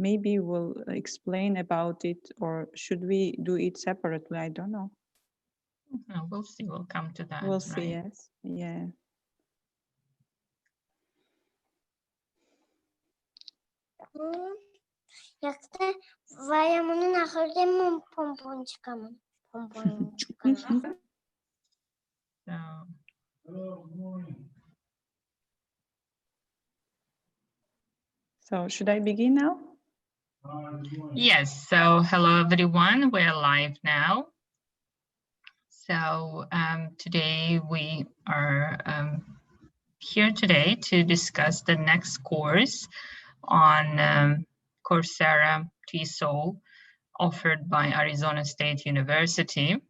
maybe we'll explain about it, or should we do it separately? I don't know. No, we'll see. We'll come to that. We'll see. Right? Yes. Yeah. Jak te vayamını naharde mum pompon çıkamın. Pompon çıkamın. So should I begin now? Yes. So hello, everyone. We're live now. So today we are here today to discuss the next course on Coursera TESOL offered by Arizona State University.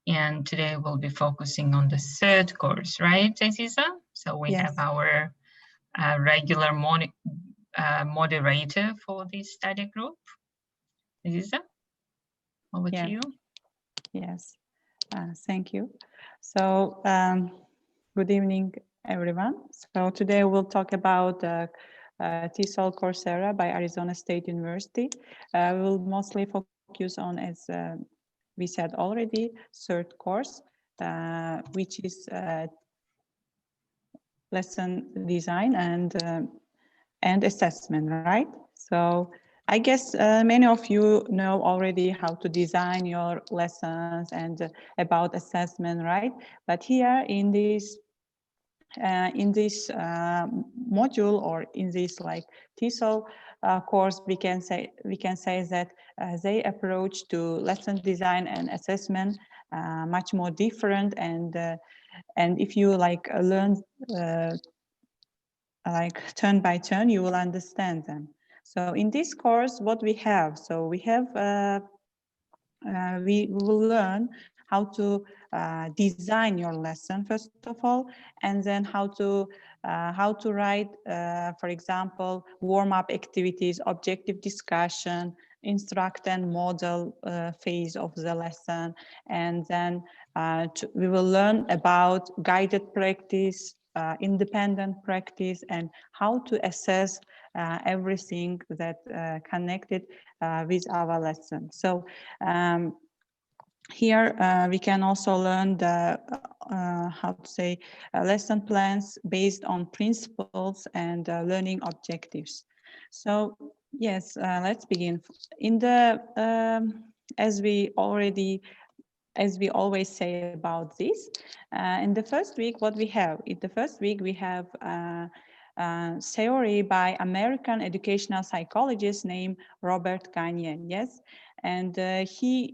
And today we'll be focusing on the third course, right, Aziza? So we have our regular moderator for this study group. Aziza, over to you. Yes, thank you. So good evening, everyone. So today we'll talk about TESOL Coursera by Arizona State University. We'll mostly focus on, as we said already, third course, which is lesson design and assessment, right? So I guess many of you know already how to design your lessons and about assessment, right? But here in this module, or in this like TESOL course, we can say that they approach to lesson design and assessment much more different, and if you like learn like turn by turn, you will understand them. So in this course, what we have, so we have we will learn how to design your lesson first of all, and then how to write, for example, warm-up activities, objective discussion, instruct and model phase of the lesson, and then we will learn about guided practice, independent practice, and how to assess everything that connected with our lesson. So here we can also learn the how to say lesson plans based on principles and learning objectives. So yes, let's begin. In the as we always say about this, in the first week, what we have? In the first week, we have theory by American educational psychologist named Robert Gagne. Yes, and he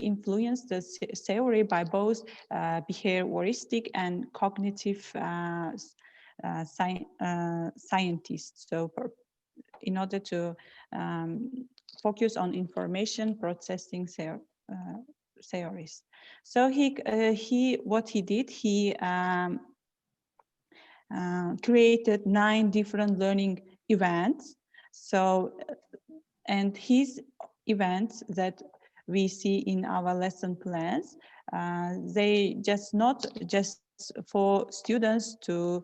influenced the theory by both behavioristic and cognitive scientists. So, in order to focus on information processing theories. So what he did, he created 9 different learning events. So, and his events that we see in our lesson plans, they not just for students to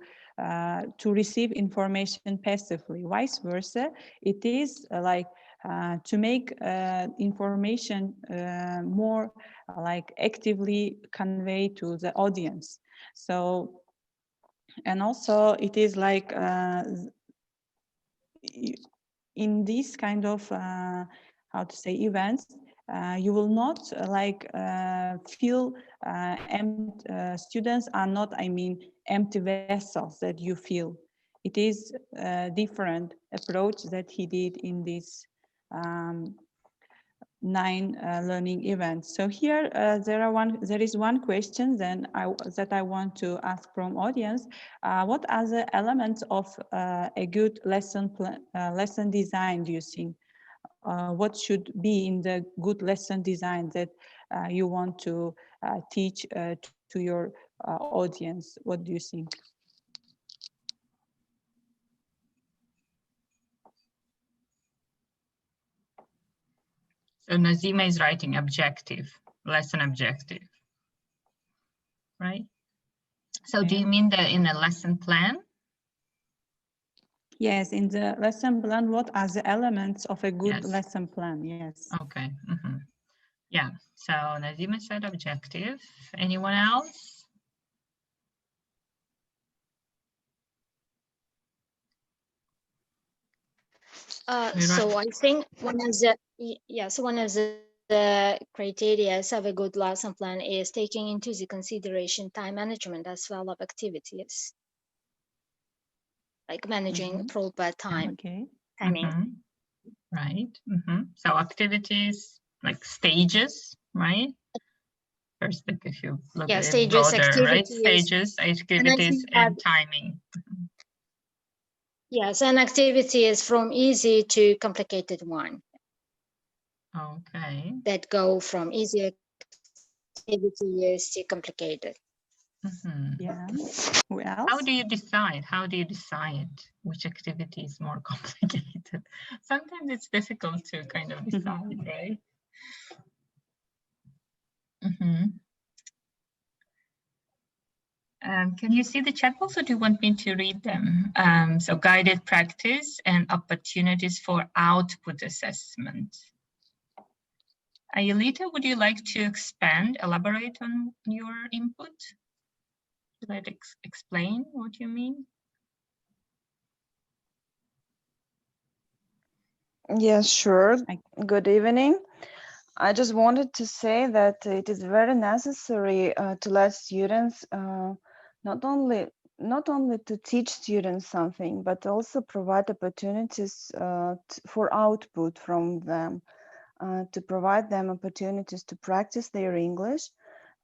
receive information passively. Vice versa, it is like to make information more like actively conveyed to the audience. So, and also it is like in these kind of how to say events, you will not feel students are not, I mean, empty vessels that you feel. It is a different approach that he did in this 9 learning events. So here there is one question then that I want to ask from audience. What are the elements of a good lesson design, do you think? What should be in the good lesson design that you want to teach to your audience? What do you think? So Nazima is writing objective, lesson objective, right? So do you mean that in a lesson plan? Yes, in the lesson plan, what are the elements of a good Yes. lesson plan? Yes. Okay. Yeah. So Nazima said objective. Anyone else? So I think one of the criteria of a good lesson plan is taking into the consideration time management as well of activities, like managing proper timing. Right. So activities like stages, right? First, like if you look at it broader, right? Stages, activities, and timing. Yes, an activity is from easy to complicated one. Okay. That go from easy activities to complicated. Yeah. Who else? How do you decide? How do you decide which activity is more complicated? Sometimes it's difficult to kind of decide, right? Can you see the chat box or do you want me to read them? So guided practice and opportunities for output assessment. Ayelita, would you like to expand, elaborate on your input? Should I explain what you mean? Yes, sure. Good evening. I just wanted to say that it is very necessary to let students not only to teach students something, but also provide opportunities for output from them, to provide them opportunities to practice their English.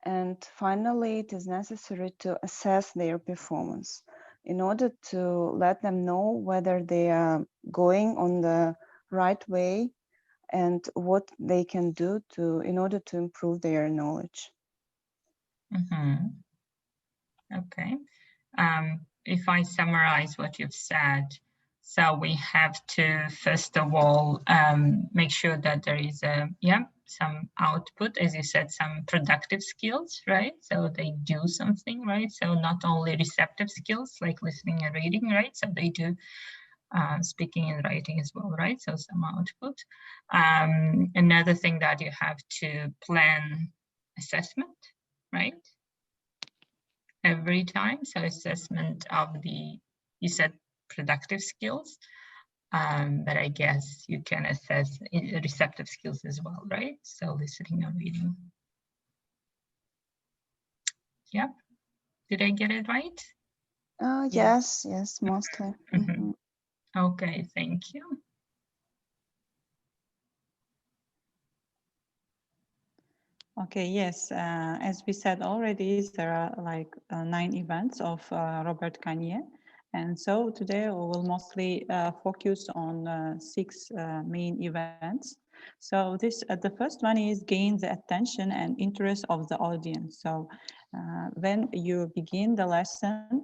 And finally, it is necessary to assess their performance in order to let them know whether they are going on the right way and what they can do in order to improve their knowledge. Okay. If I summarize what you've said, so we have to, first of all, make sure that there is some output, as you said, some productive skills, right? So they do something, right? So not only receptive skills like listening and reading, right? So they do speaking and writing as well, right? So some output. Another thing that you have to plan assessment, right? Every time, so assessment of the, you said productive skills, but I guess you can assess receptive skills as well, right? So listening and reading. Yep. Did I get it right? Yes, mostly. Okay, thank you. Okay, yes, as we said already, there are like 9 events of Robert Gagne. And so today we will mostly focus on 6 main events. So the first one is gain the attention and interest of the audience. So when you begin the lesson,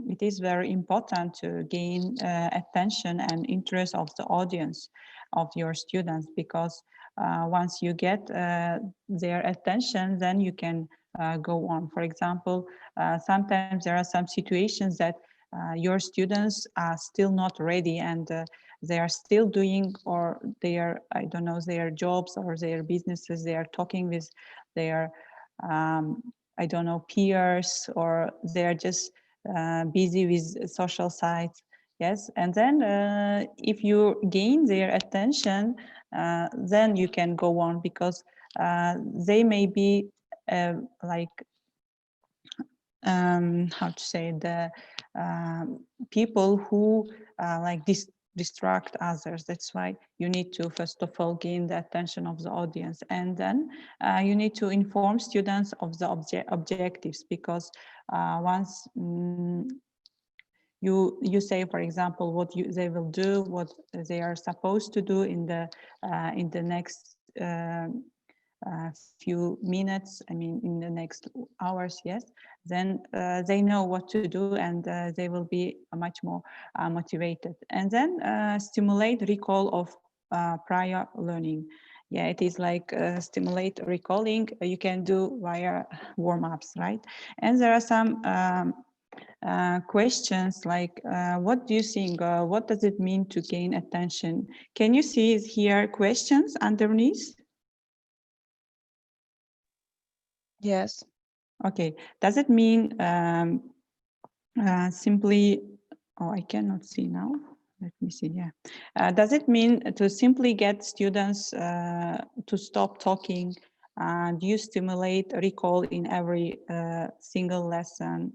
it is very important to gain attention and interest of the audience of your students, because once you get their attention, then you can go on. For example, sometimes there are some situations that your students are still not ready, and they are still doing, or their, I don't know, their jobs or their businesses. They are talking with their, I don't know, peers, or they are just busy with social sites. Yes, and then if you gain their attention, then you can go on, because they may be like how to say, the people who like distract others. That's why you need to first of all gain the attention of the audience, and then you need to inform students of the objectives, because once you say, for example, what they will do, what they are supposed to do in the next few minutes, I mean in the next hours, yes, then they know what to do, and they will be much more motivated. And then stimulate recall of prior learning. Yeah, it is like stimulate recalling. You can do via warm-ups, right? And there are some questions like, what do you think? What does it mean to gain attention? Can you see here questions underneath? Yes. Okay. Does it mean simply? Oh, I cannot see now. Let me see. Yeah. Does it mean to simply get students to stop talking? Do you stimulate recall in every single lesson?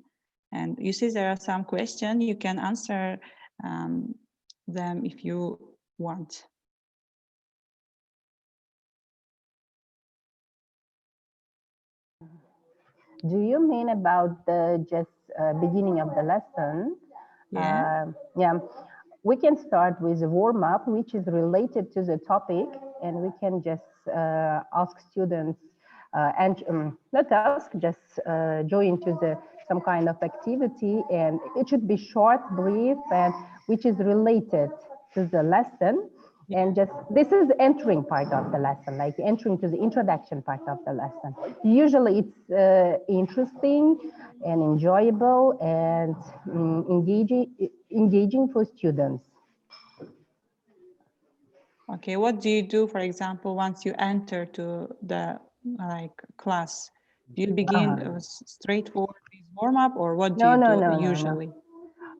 And you see there are some questions. You can answer them if you want. Do you mean about the just beginning of the lesson? Yeah. Yeah. We can start with a warm up, which is related to the topic, and we can just ask students and not ask, just join to the some kind of activity, and it should be short, brief, and which is related to the lesson. And just this is the entering part of the lesson, like entering to the introduction part of the lesson. Usually it's interesting and enjoyable and engaging for students. Okay, what do you do, for example, once you enter to the class? Do you begin straightforward with warm up, or what do you do usually?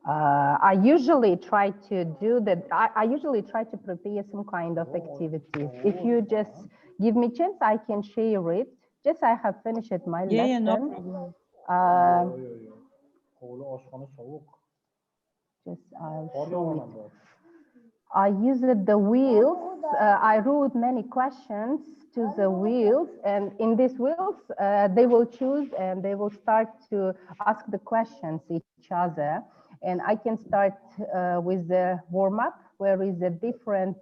I usually try to do that. I usually try to prepare some kind of activities. If you just give me chance, I can share it. Just I have finished my lesson. Yeah, no problem. Just I'll show it. I used the wheels. I wrote many questions to the wheels, and in these wheels, they will choose and they will start to ask the questions each other. And I can start with the warm up, where is a different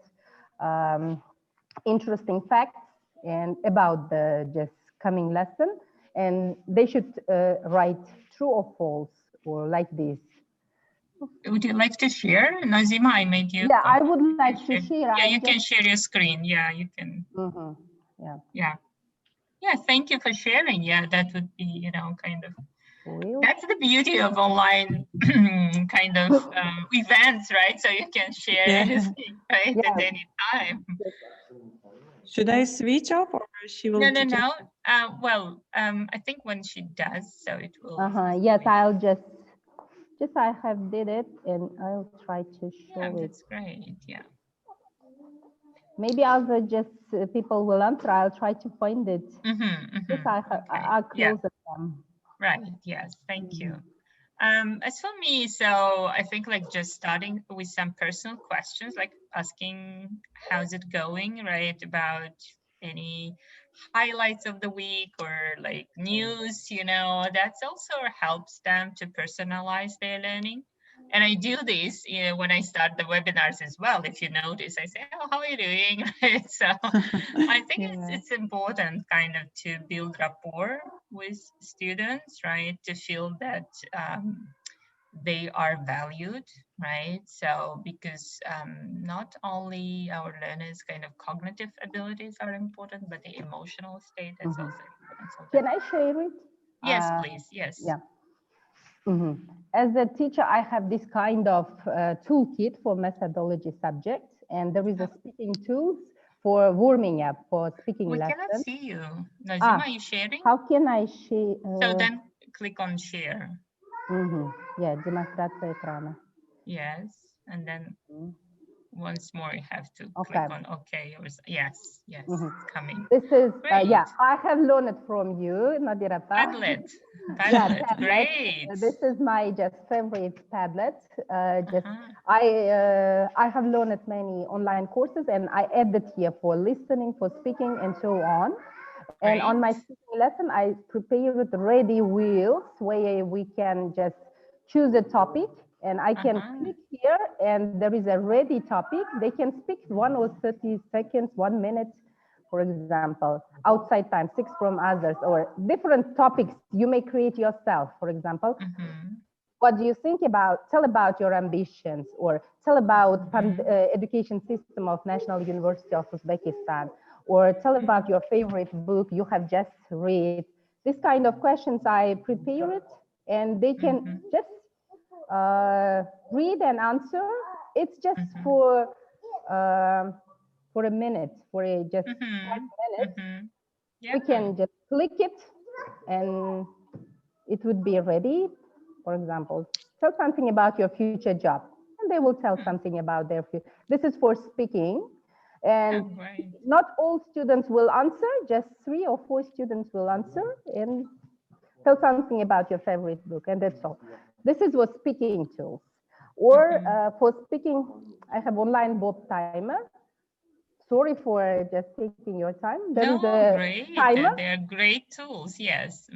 interesting facts and about the just coming lesson, and they should write true or false or like this. Would you like to share, Nazima? I made you. Yeah, I would like to share. Yeah, you can share your screen. Yeah, you can. Yeah. Yeah. Yeah. Thank you for sharing. Yeah, that would be, you know, kind of. That's the beauty of online kind of events, right? So you can share anything, right, at any time. Should I switch off, or she will? No. Well, I think when she does, so it will. Yes, I'll just I have did it, and I'll try to show it. That's great. Yeah. Maybe other just people will answer. I'll try to find it. I'll close them. Right. Yes. Thank you. As for me, so I think like just starting with some personal questions, like asking how's it going, right? About any highlights of the week or like news, you know, that's also helps them to personalize their learning. And I do this, you know, when I start the webinars as well. If you notice, I say, "Oh, how are you doing?" Right? So I think it's important kind of to build rapport with students, right? To feel that they are valued, right? So because not only our learners' kind of cognitive abilities are important, but the emotional state is also important. So can I share it? Yes, please. Yes. Yeah. As a teacher, I have this kind of toolkit for methodology subjects, and there is a speaking tools for warming up for speaking we lessons. We cannot see you. Nazima, are you sharing? How can I share? So then click on share. Yeah, демонстрация экрана. Yes, and then once more you have to click on OK. Or, yes, it's coming. This is, yeah, I have learned it from you, Nadira. Padlet. Yeah, Padlet. Great. This is my just favorite Padlet. I have learned many online courses, and I added here for listening, for speaking, and so on. And on my speaking lesson, I prepared ready wheels where we can just choose a topic, and I can click here, and there is a ready topic. They can speak 1 or 30 seconds, 1 minute, for example, outside time, 6 from others, or different topics you may create yourself. For example, what do you think about? Tell about your ambitions, or tell about education system of National University of Uzbekistan, or tell about your favorite book you have just read. This kind of questions I prepared and they can just read and answer. It's just for a minute, just 5 minutes. Yeah. We can just click it and it would be ready. For example, tell something about your future job, and they will tell something about their future. This is for speaking, and not all students will answer, just 3 or 4 students will answer, and tell something about your favorite book, and that's all. This is what speaking tools. Or for speaking, I have online Bob timer. Sorry for just taking your time. There is a timer. They're great tools, yes.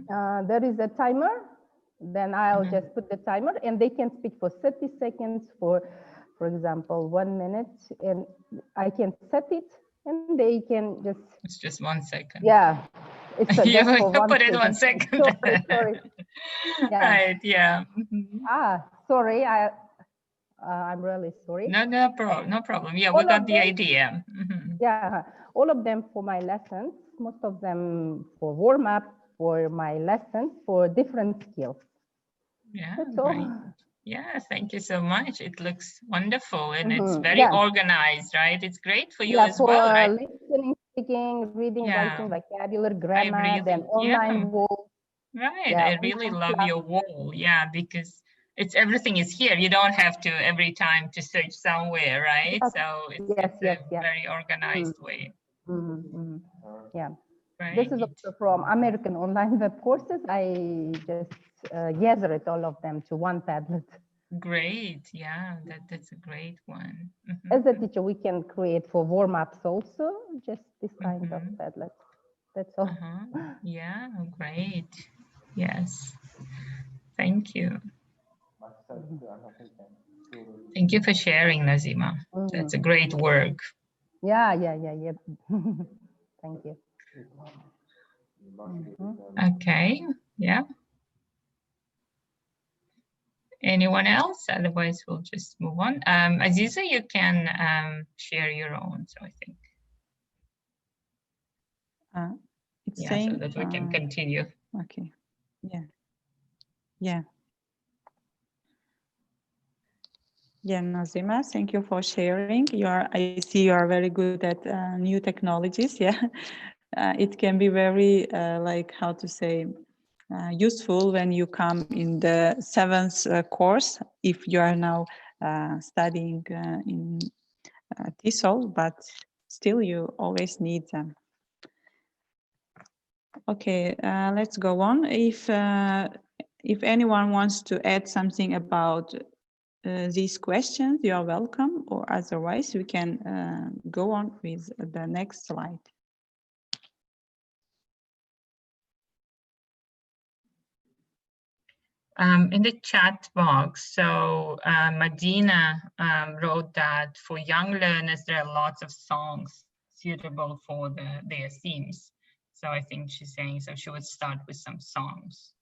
There is a timer. Then I'll just put the timer, and they can speak for 30 seconds, for example, 1 minute, and I can set it, and they can just. It's just 1 second. Yeah, it's you just for 1 put second. it 1 second. Sorry. Yeah. Right. Yeah. Sorry. I'm really sorry. No problem. Yeah, we got the idea. Yeah, all of them for my lessons, most of them for warm up, for my lessons, for different skills. Yeah, that's great. all. Yeah, thank you so much. It looks wonderful, and it's very organized, right? It's great for you as well, right? Listening, speaking, reading, writing, vocabulary, grammar, then online wall. Right, I really love your wall. Yeah, because everything is here. You don't have to every time to search somewhere, right? So it's a very organized way. Yeah. Right. This is also from American online web courses. I just gathered all of them to one Padlet. Great. Yeah, that's a great one. As a teacher, we can create for warm-ups also, just this kind of Padlet. That's all. Yeah, great. Yes. Thank you. Thank you for sharing, Nazima. That's a great work. Yeah. Thank you. Okay. Yeah. Anyone else? Otherwise, we'll just move on. Aziza, you can share your own. So I think. It's saying so that we can continue. Okay. Yeah, Nazima, thank you for sharing. I see you are very good at new technologies. Yeah, it can be very like how to say useful when you come in the 7th course if you are now studying in TESOL, but still you always need them. Okay, let's go on. If anyone wants to add something about these questions, you are welcome, or otherwise we can go on with the next slide. In the chat box, so Madina wrote that for young learners, there are lots of songs suitable for their themes. So I think she's saying, so she would start with some songs.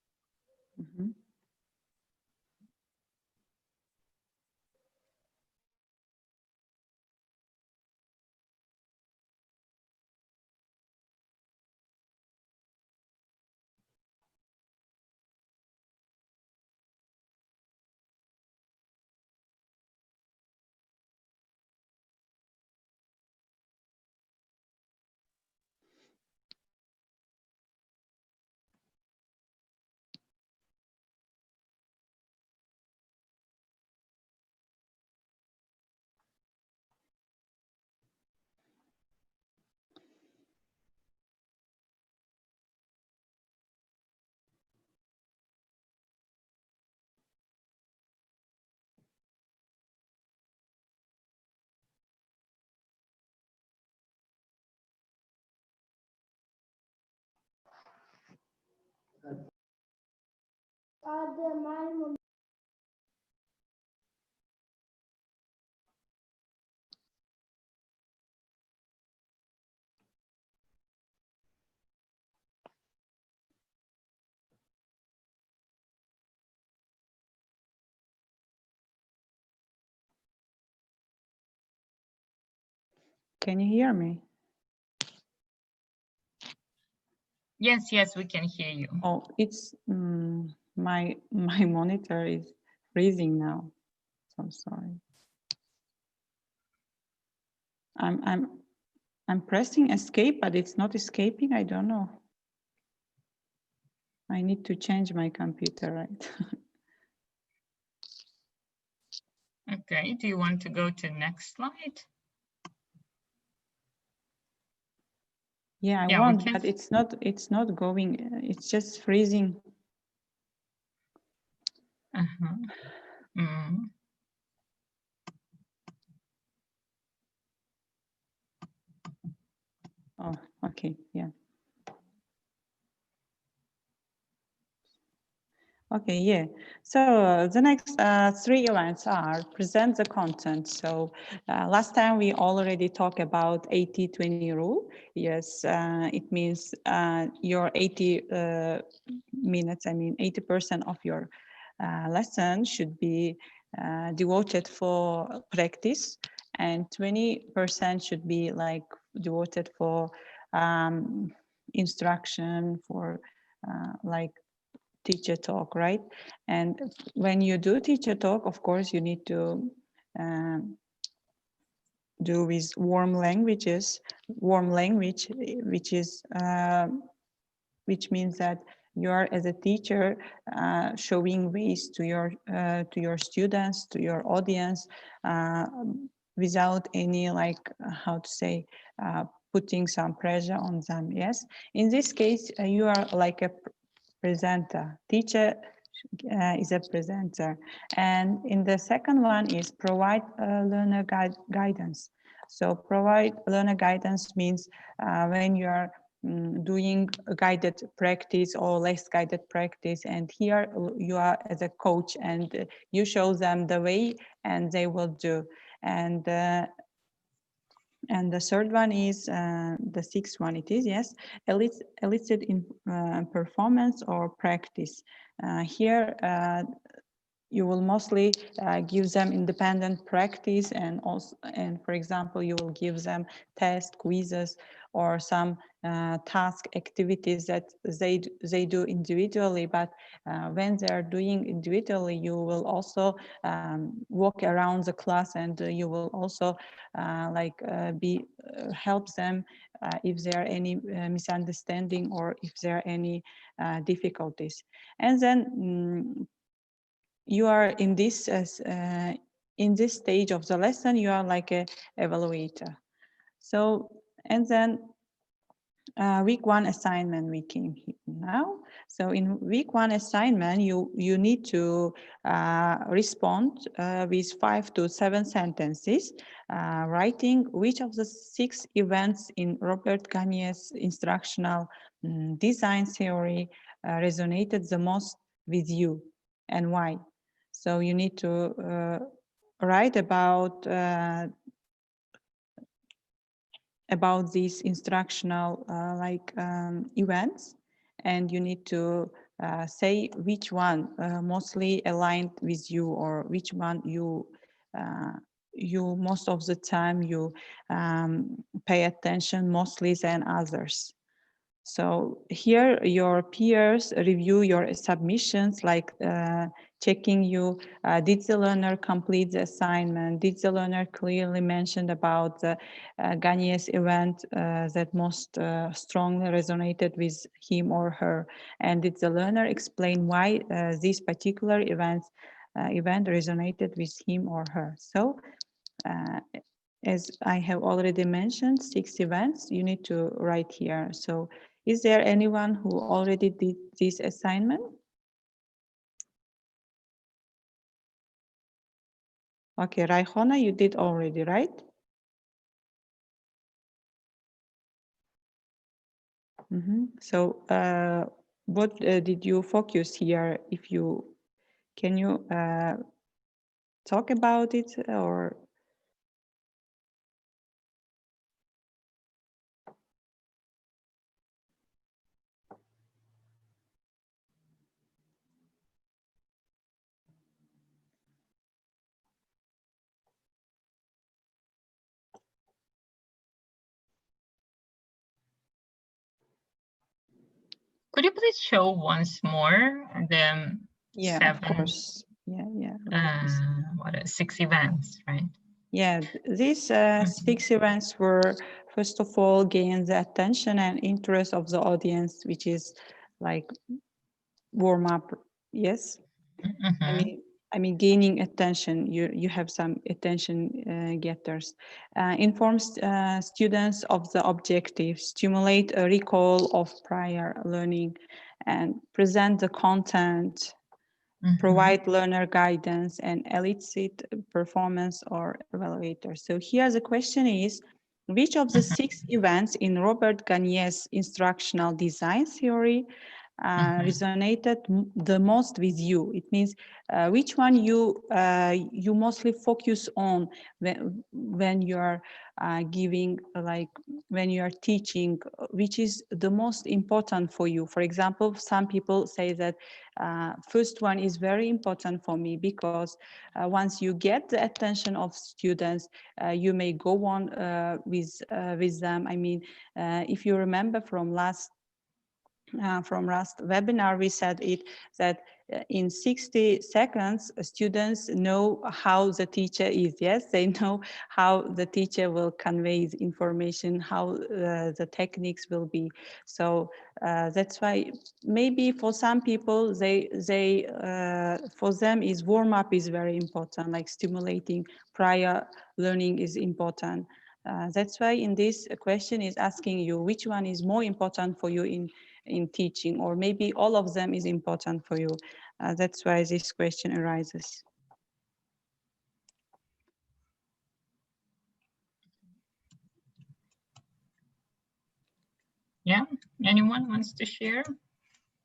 Can you hear me? Yes, we can hear you. Oh, it's My monitor is freezing now. So sorry. I'm pressing escape, but it's not escaping. I don't know. I need to change my computer, right? Okay, do you want to go to next slide? Yeah, I want, but it's not going. It's just freezing. Mm. Oh, okay, yeah. Okay, yeah. So the next 3 events are present the content. So last time we already talked about 80-20 rule. Yes, it means your 80 minutes, I mean 80% of your lesson should be devoted for practice, and 20% should be like devoted for instruction, for like teacher talk, right? And when you do teacher talk, of course, you need to do with warm language, which means that you are as a teacher showing ways to your students, to your audience, without any like how to say putting some pressure on them. Yes, in this case you are like a presenter. Teacher is a presenter. And in the second one is provide learner guidance. So provide learner guidance means when you are doing a guided practice or less guided practice, and here you are as a coach and you show them the way and they will do. And the third one is, the sixth one it is, yes, elicit in performance or practice. Here, you will mostly give them independent practice, and also, and for example, you will give them tests, quizzes, or some task activities that they do individually. But when they are doing individually, you will also walk around the class, and you will also help them if there are any misunderstanding or if there are any difficulties. And then you are in this stage of the lesson, you are like a evaluator. So, and then week 1 assignment we came here now. So in week 1 assignment, you need to respond with 5 to 7 sentences, writing which of the 6 events in Robert Gagne's instructional design theory resonated the most with you and why. So you need to write about these instructional events, and you need to say which one mostly aligned with you, or which one you most of the time you pay attention mostly than others. So here your peers review your submissions, like checking you, did the learner complete the assignment? Did the learner clearly mention about the Gagne's event that most strongly resonated with him or her? And did the learner explain why this particular event resonated with him or her? So as I have already mentioned, 6 events you need to write here. So is there anyone who already did this assignment? Okay, Raihona, you did already, right? So what did you focus here? If you, can you talk about it, or? Could you please show once more the Yeah, 7, of course. Yeah. what are 6 events, right? Yeah, these 6 events were, first of all, gain the attention and interest of the audience, which is like warm up. Yes. I mean, gaining attention. You have some attention getters. Inform students of the objective, stimulate a recall of prior learning, and present the content, provide learner guidance, and elicit performance or evaluator. So here the question is, which of the 6 events in Robert Gagne's instructional design theory resonated the most with you? It means which one you mostly focus on when you are giving, like when you are teaching, which is the most important for you. For example, some people say that first one is very important for me because once you get the attention of students, you may go on with them. I mean, if you remember from last webinar, we said that in 60 seconds, students know how the teacher is. Yes, they know how the teacher will convey the information, how the techniques will be. So that's why maybe for some people, for them is warm up is very important, like stimulating prior learning is important. That's why in this question is asking you which one is more important for you in teaching, or maybe all of them is important for you. That's why this question arises. Yeah, anyone wants to share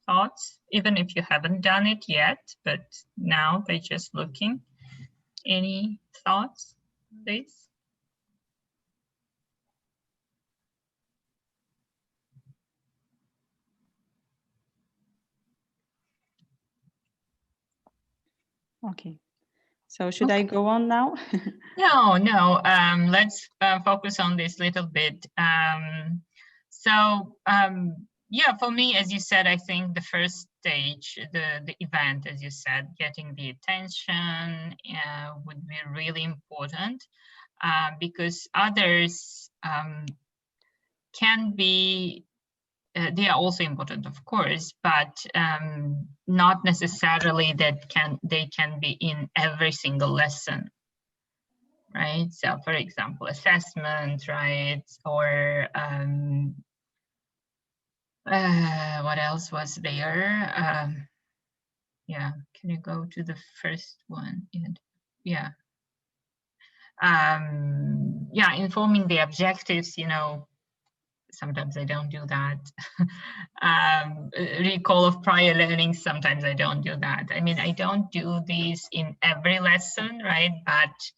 thoughts, even if you haven't done it yet, but now they're just looking. Any thoughts on this? Okay, so should I go on now? No, let's focus on this little bit. Yeah, for me, as you said, I think the first stage, the event, as you said, getting the attention would be really important because others can be, they are also important, of course, but not necessarily that they can be in every single lesson. Right, so for example, assessment, right, or what else was there? Yeah, can you go to the first one? Yeah, yeah, informing the objectives, you know, sometimes I don't do that. Recall of prior learning, sometimes I don't do that. I mean, I don't do these in every lesson, right, but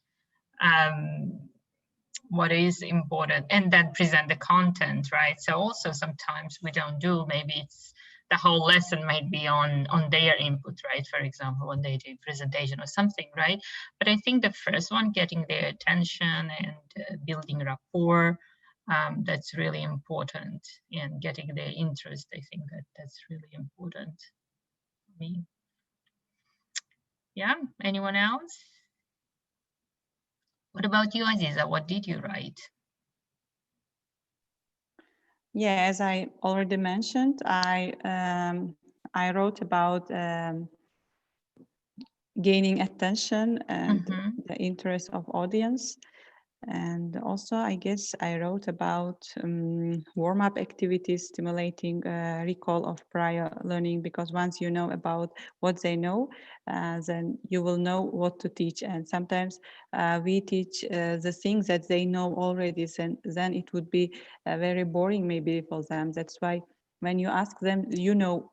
what is important, and then present the content, right? So also sometimes we don't do, maybe it's the whole lesson might be on their input, right? For example, when they do presentation or something, right? But I think the first one, getting their attention and building rapport, that's really important, and getting their interest, I think that's really important for me. Yeah, anyone else? What about you, Aziza? What did you write? Yeah, as I already mentioned, I wrote about gaining attention and the interest of audience. And also, I guess I wrote about warm-up activities stimulating recall of prior learning, because once you know about what they know, then you will know what to teach. And sometimes we teach the things that they know already, then it would be very boring maybe for them. That's why when you ask them, you know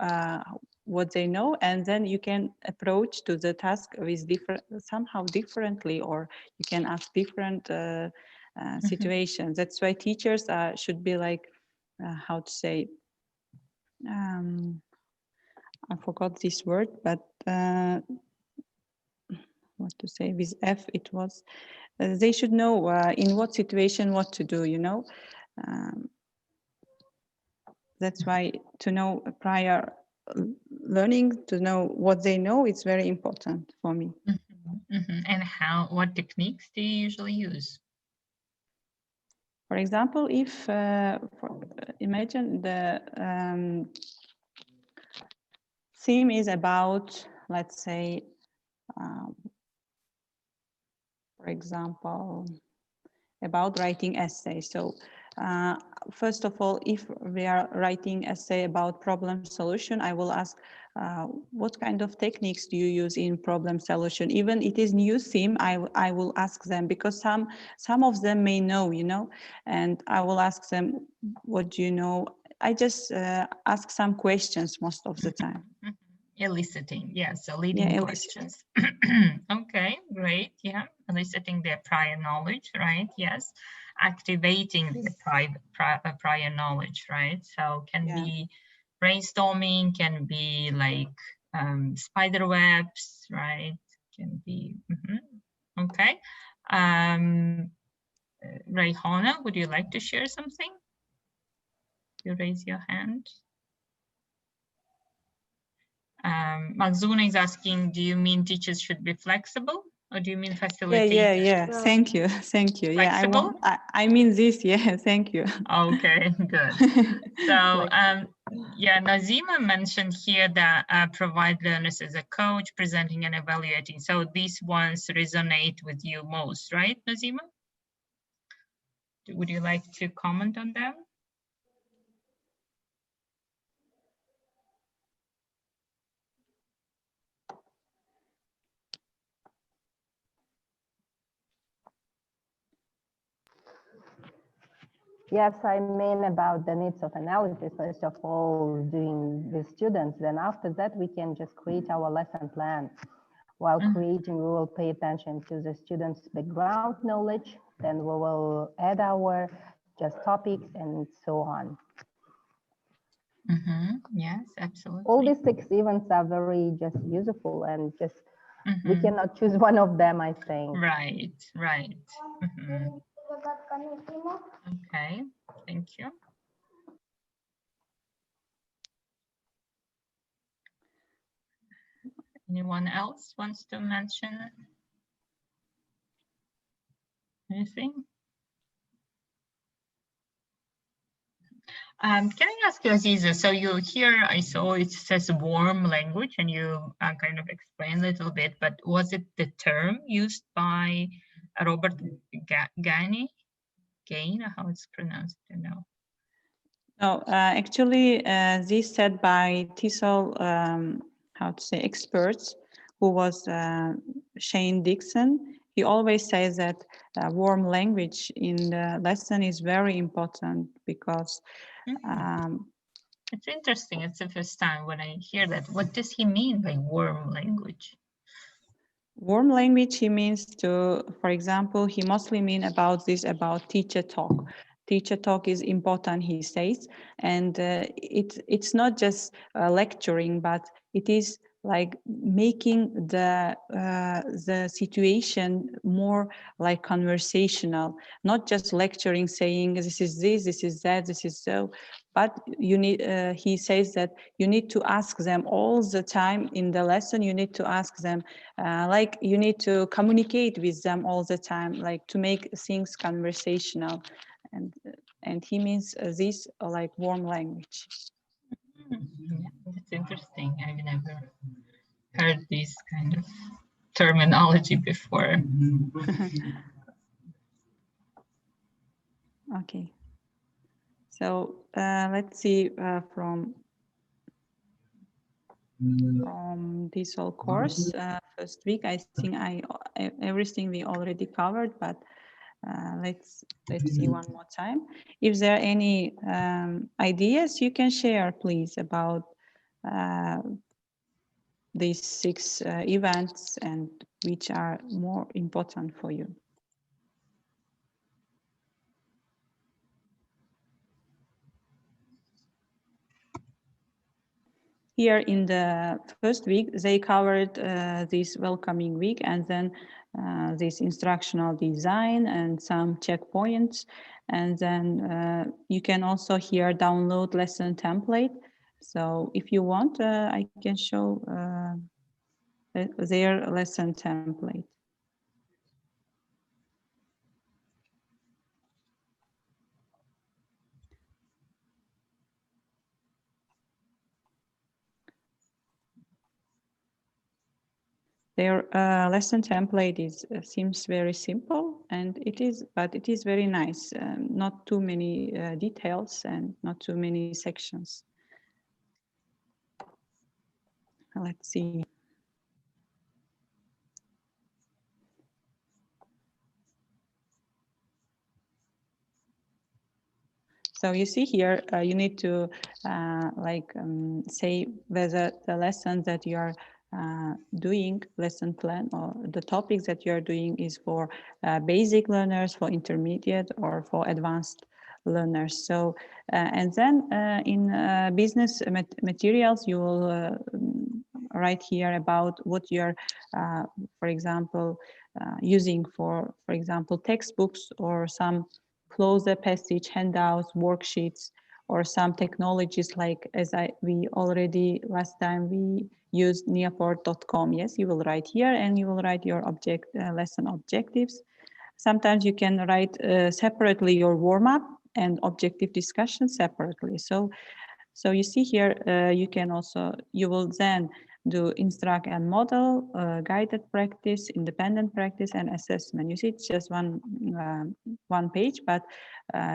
what they know, and then you can approach to the task with somehow differently, or you can ask different situations. That's why teachers should be like, how to say, I forgot this word, but what to say with F, it was, they should know in what situation what to do, you know. That's why to know prior learning, to know what they know, it's very important for me. And what techniques do you usually use? For example, if imagine the theme is about, let's say, for example, about writing essays. So first of all, if we are writing essay about problem solution, I will ask what kind of techniques do you use in problem solution? Even it is new theme, I will ask them, because some of them may know, you know, and I will ask them, what do you know? I just ask some questions most of the time. Eliciting, yeah, so leading questions. Okay, great, yeah, eliciting their prior knowledge, right? Yes, activating their prior knowledge, right? So can be brainstorming, can be like spider webs, right? Can be, okay. Rayhana, would you like to share something? You raise your hand. Magzuna is asking, do you mean teachers should be flexible, or do you mean facilitate? Yeah. Thank you. Flexible? Yeah, I mean this. Yeah, thank you. Okay, good. So, yeah, Nazima mentioned here that provide learners as a coach, presenting and evaluating. So these ones resonate with you most, right, Nazima? Would you like to comment on them? Yes, I mean about the needs of analysis, first of all, doing with students. Then after that, we can just create our lesson plan. While creating, we will pay attention to the students' background knowledge. Then we will add our just topics and so on. Yes, absolutely. All these 6 events are very just useful, and just we cannot choose one of them, I think. Right. Okay, thank you. Anyone else wants to mention anything? Can I ask you, Aziza, so you here, I saw it says warm language, and you kind of explained a little bit, but was it the term used by Robert Gagne? Gagne, how it's pronounced, I don't know. No, actually, this said by TESOL, how to say, experts, who was Shane Dixon. He always says that warm language in the lesson is very important because it's interesting. It's the first time when I hear that. What does he mean by warm language? Warm language, he means to, for example, he mostly mean about teacher talk. Teacher talk is important, he says, and it's not just lecturing, but it is like making the situation more like conversational, not just lecturing, saying this is this, this is that, this is so, but you need. He says that you need to ask them all the time in the lesson. You need to ask them, like you need to communicate with them all the time, like to make things conversational, and he means this like warm language. Yeah, that's interesting. I've never heard this kind of terminology before. Okay, so let's see from TESOL course first week. I think everything we already covered, but let's see one more time. If there are any ideas you can share, please, about these 6 events and which are more important for you. here in the first week, they covered this welcoming week and then this instructional design and some checkpoints. And then you can also here download lesson template. So if you want, I can show their lesson template. Their lesson template is seems very simple, and it is, but it is very nice. Not too many details and not too many sections. Let's see. So you see here, you need to say whether the lessons that you are doing, lesson plan, or the topics that you are doing is for basic learners, for intermediate, or for advanced learners. So, and then in business materials, you will write here about what you're, for example, using for example, textbooks or some closer passage, handouts, worksheets, or some technologies like we already last time we used nearport.com. Yes, you will write here and you will write your lesson objectives. Sometimes you can write separately your warm-up and objective discussion separately. So you see here, you will then do instruct and model, guided practice, independent practice, and assessment. You see, it's just one page, but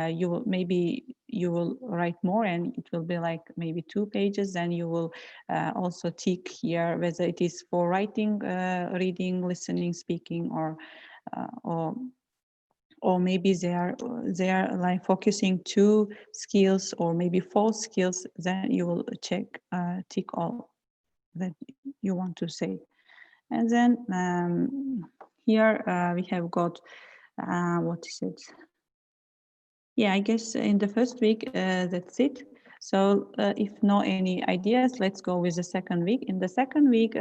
you will write more, and it will be like maybe 2 pages. Then you will also tick here whether it is for writing, reading, listening, speaking, or maybe they are like focusing 2 skills or maybe 4 skills. Then you will tick all that you want to say. And then here we have got what is it? Yeah, I guess in the first week that's it. So if no any ideas, let's go with the second week. In the second week,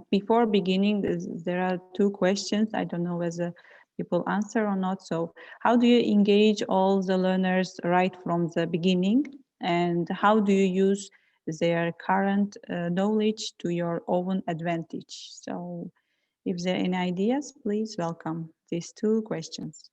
before beginning, there are 2 questions. I don't know whether people answer or not. So how do you engage all the learners right from the beginning? And how do you use their current knowledge to your own advantage? So if there are any ideas, please welcome these 2 questions.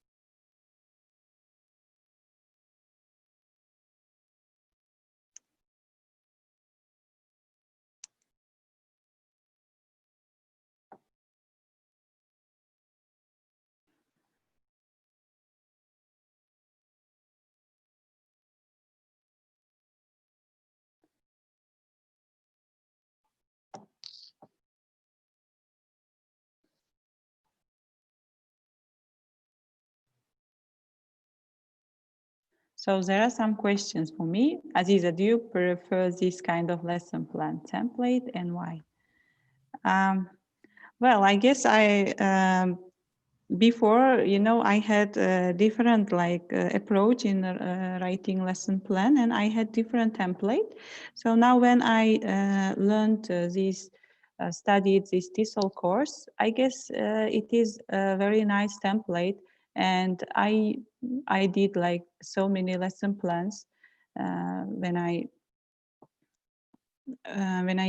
So there are some questions for me. Aziza, do you prefer this kind of lesson plan template, and why? Well, I guess before, I had a different approach in writing lesson plan, and I had different template. So now when I learned studied this TESOL course, I guess it is a very nice template. And I did like so many lesson plans when I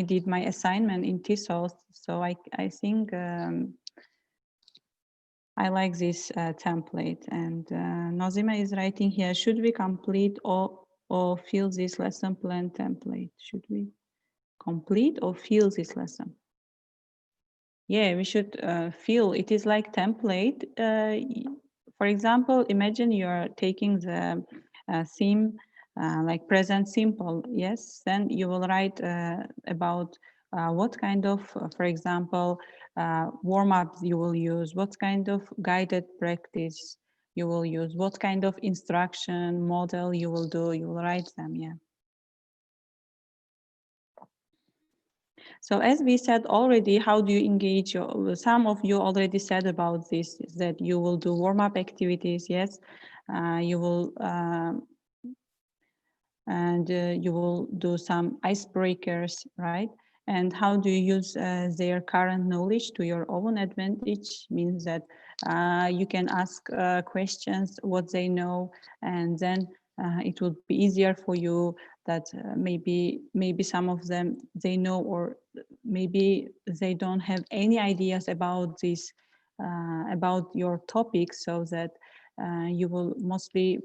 did my assignment in TESOL. So I think I like this template. And Nozima is writing here, should we complete or fill this lesson plan template? Should we complete or fill this lesson? Yeah, we should fill. It is like template. For example, imagine you're taking the theme like present simple. Yes, then you will write about what kind of, for example, warm-ups you will use, what kind of guided practice you will use, what kind of instruction model you will do. You will write them. Yeah. So as we said already, how do you engage some of you already said about this, is that you will do warm-up activities, yes. You will and you will do some icebreakers, right? And how do you use their current knowledge to your own advantage? Means that you can ask questions what they know, and then it will be easier for you that maybe some of them they know, or maybe they don't have any ideas about this, about your topic, so that you will mostly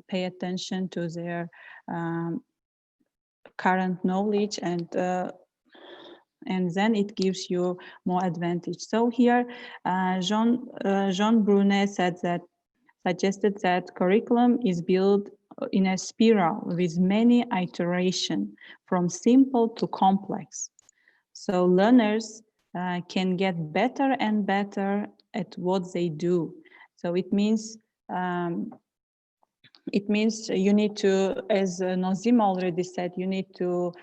pay attention to their current knowledge, and then it gives you more advantage. So here, Jean Brunet suggested that curriculum is built in a spiral with many iterations from simple to complex. So learners can get better and better at what they do. So it means you need to, as Nazim already said, you need to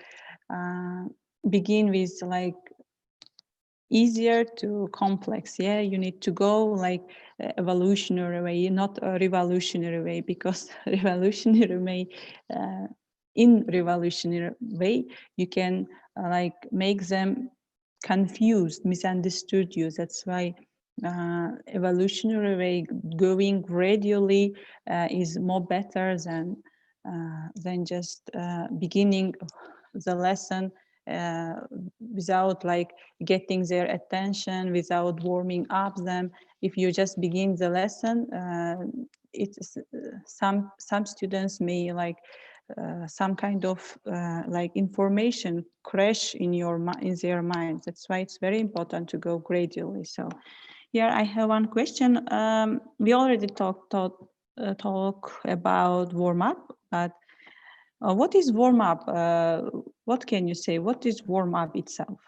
begin with like easier to complex. Yeah, you need to go like evolutionary way, not a revolutionary way, because revolutionary way, in revolutionary way, you can like make them confused, misunderstood you. That's why evolutionary way, going gradually, is more better than just beginning the lesson without like getting their attention, without warming up them. If you just begin the lesson, it's some students may like some kind of like information crash in their minds. That's why it's very important to go gradually. So here I have one question. We already talk about warm up, but what is warm up? What can you say? What is warm up itself?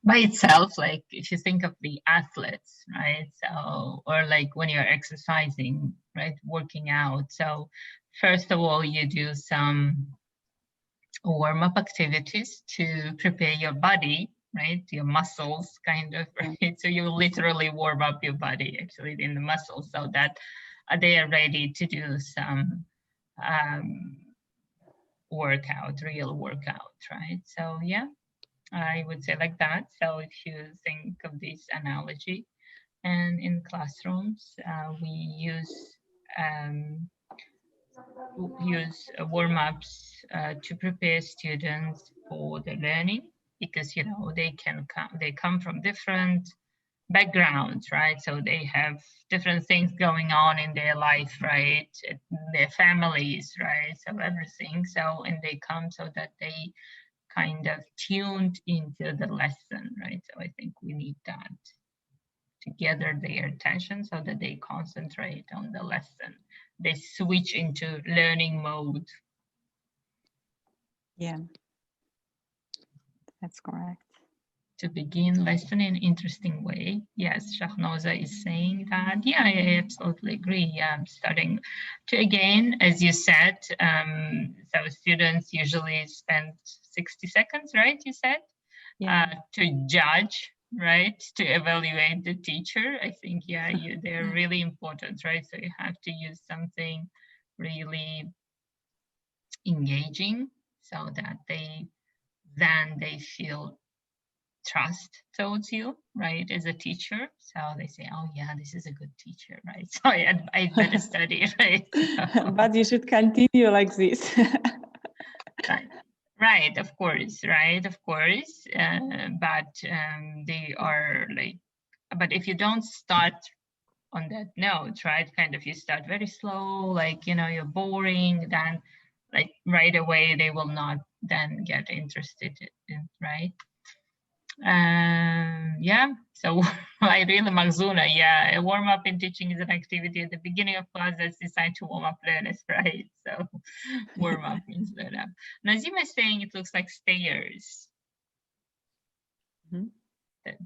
By itself, like if you think of the athletes, right? So, or like when you're exercising, right? Working out. So first of all, you do some warm-up activities to prepare your body, right? Your muscles kind of, right? So you literally warm up your body actually in the muscles so that they are ready to do some workout, real workout, right? So yeah, I would say like that. So if you think of this analogy, and in classrooms, we use warm-ups to prepare students for the learning, because you know they come from different backgrounds, right? So they have different things going on in their life, right? Their families, right? So everything. So and they come so that they kind of tuned into the lesson, right? So I think we need that to gather their attention so that they concentrate on the lesson. They switch into learning mode. Yeah, that's correct. To begin lesson in an interesting way. Yes, Shahnoza is saying that. Yeah, I absolutely agree. Yeah, I'm starting to, again, as you said, so students usually spend 60 seconds, right? You said, Yeah. to judge, right? To evaluate the teacher. I think, yeah, they're really important, right? So you have to use something really engaging so that they feel trust towards you, right, as a teacher. So they say, oh yeah, this is a good teacher, right? So I better study, right? But you should continue like this. Right, of course, right, of course. But they are like, but if you don't start on that note, right, kind of you start very slow, like, you know, you're boring, then like right away they will not then get interested in, right? Yeah, so I really Marzuna, yeah, a warm up in teaching is an activity at the beginning of class that's designed to warm up learners, right? So warm up means learn up. Nazim is saying it looks like stairs. Mm-hmm.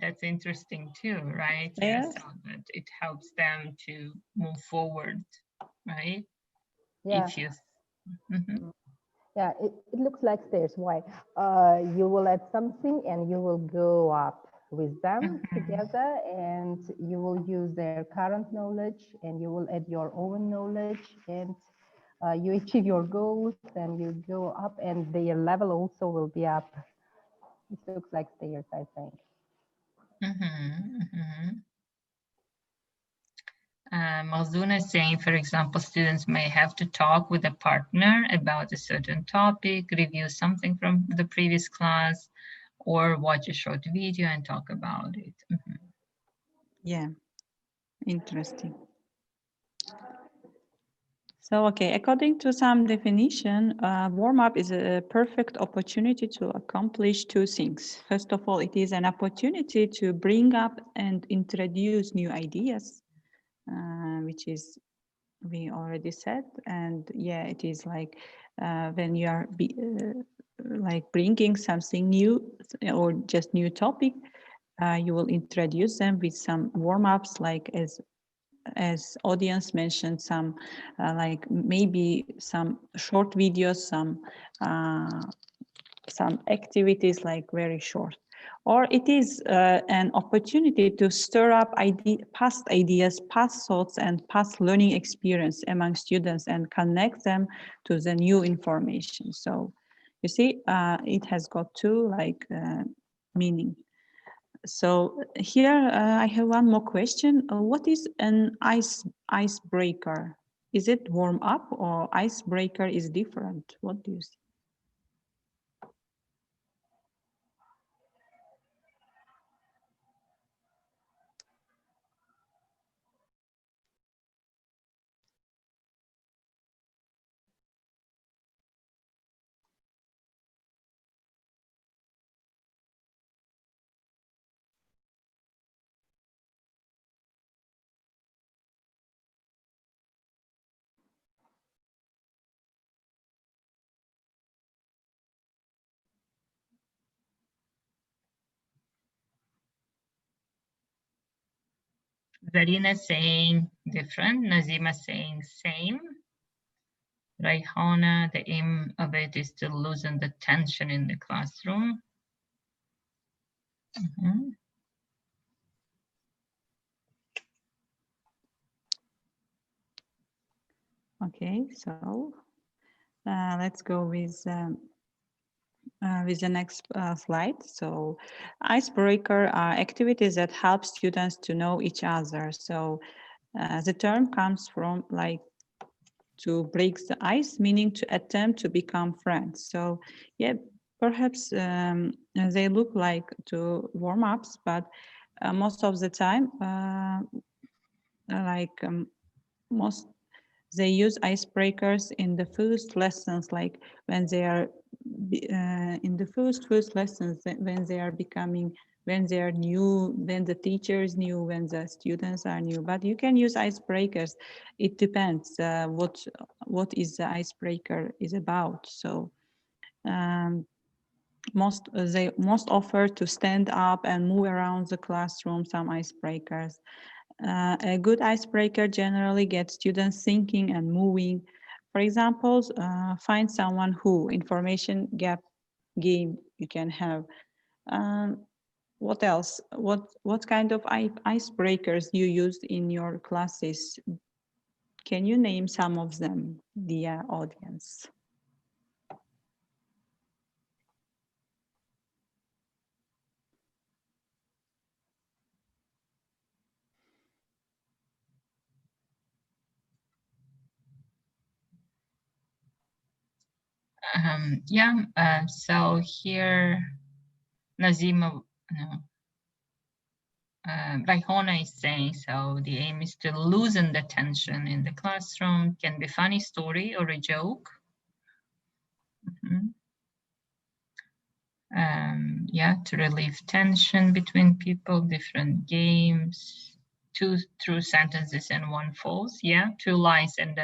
That's interesting too, right? Yeah. So that it helps them to move forward, right? Yeah. If you, Yeah, it looks like stairs. Why? You will add something and you will go up with them together, and you will use their current knowledge and you will add your own knowledge, and you achieve your goals and you go up, and their level also will be up. It looks like stairs, I think. Mazduna is saying, for example, students may have to talk with a partner about a certain topic, review something from the previous class, or watch a short video and talk about it. Yeah, interesting. So, okay, according to some definition, warm-up is a perfect opportunity to accomplish two things. First of all, it is an opportunity to bring up and introduce new ideas, which is we already said. And yeah, it is like when you are like bringing something new or just new topic, you will introduce them with some warm-ups, like as audience mentioned, some like maybe some short videos, some activities like very short. Or it is an opportunity to stir up past ideas, past thoughts, and past learning experience among students and connect them to the new information. So you see, it has got two like meaning. So here I have one more question. What is an icebreaker? Is it warm up or icebreaker is different? What do you see? Zarina saying different, Nazima saying same. Raihana, the aim of it is to loosen the tension in the classroom. Okay, so let's go with the next slide. So icebreaker are activities that help students to know each other. So the term comes from like to break the ice, meaning to attempt to become friends. So yeah, perhaps they look like to warm-ups, but most of the time, most they use icebreakers in the first lessons, like when they are in the first lessons, when they are becoming, when they are new, when the teacher is new, when the students are new. But you can use icebreakers. It depends what is the icebreaker is about. So they most offer to stand up and move around the classroom, some icebreakers. A good icebreaker generally gets students thinking and moving. For example, find someone who, information gap game you can have. What else? What kind of icebreakers you used in your classes? Can you name some of them, dear audience? So here, Nazima, no, Raihona is saying, so the aim is to loosen the tension in the classroom. Can be funny story or a joke. Yeah, to relieve tension between people, different games, 2 true sentences and 1 false. Yeah, 2 lies and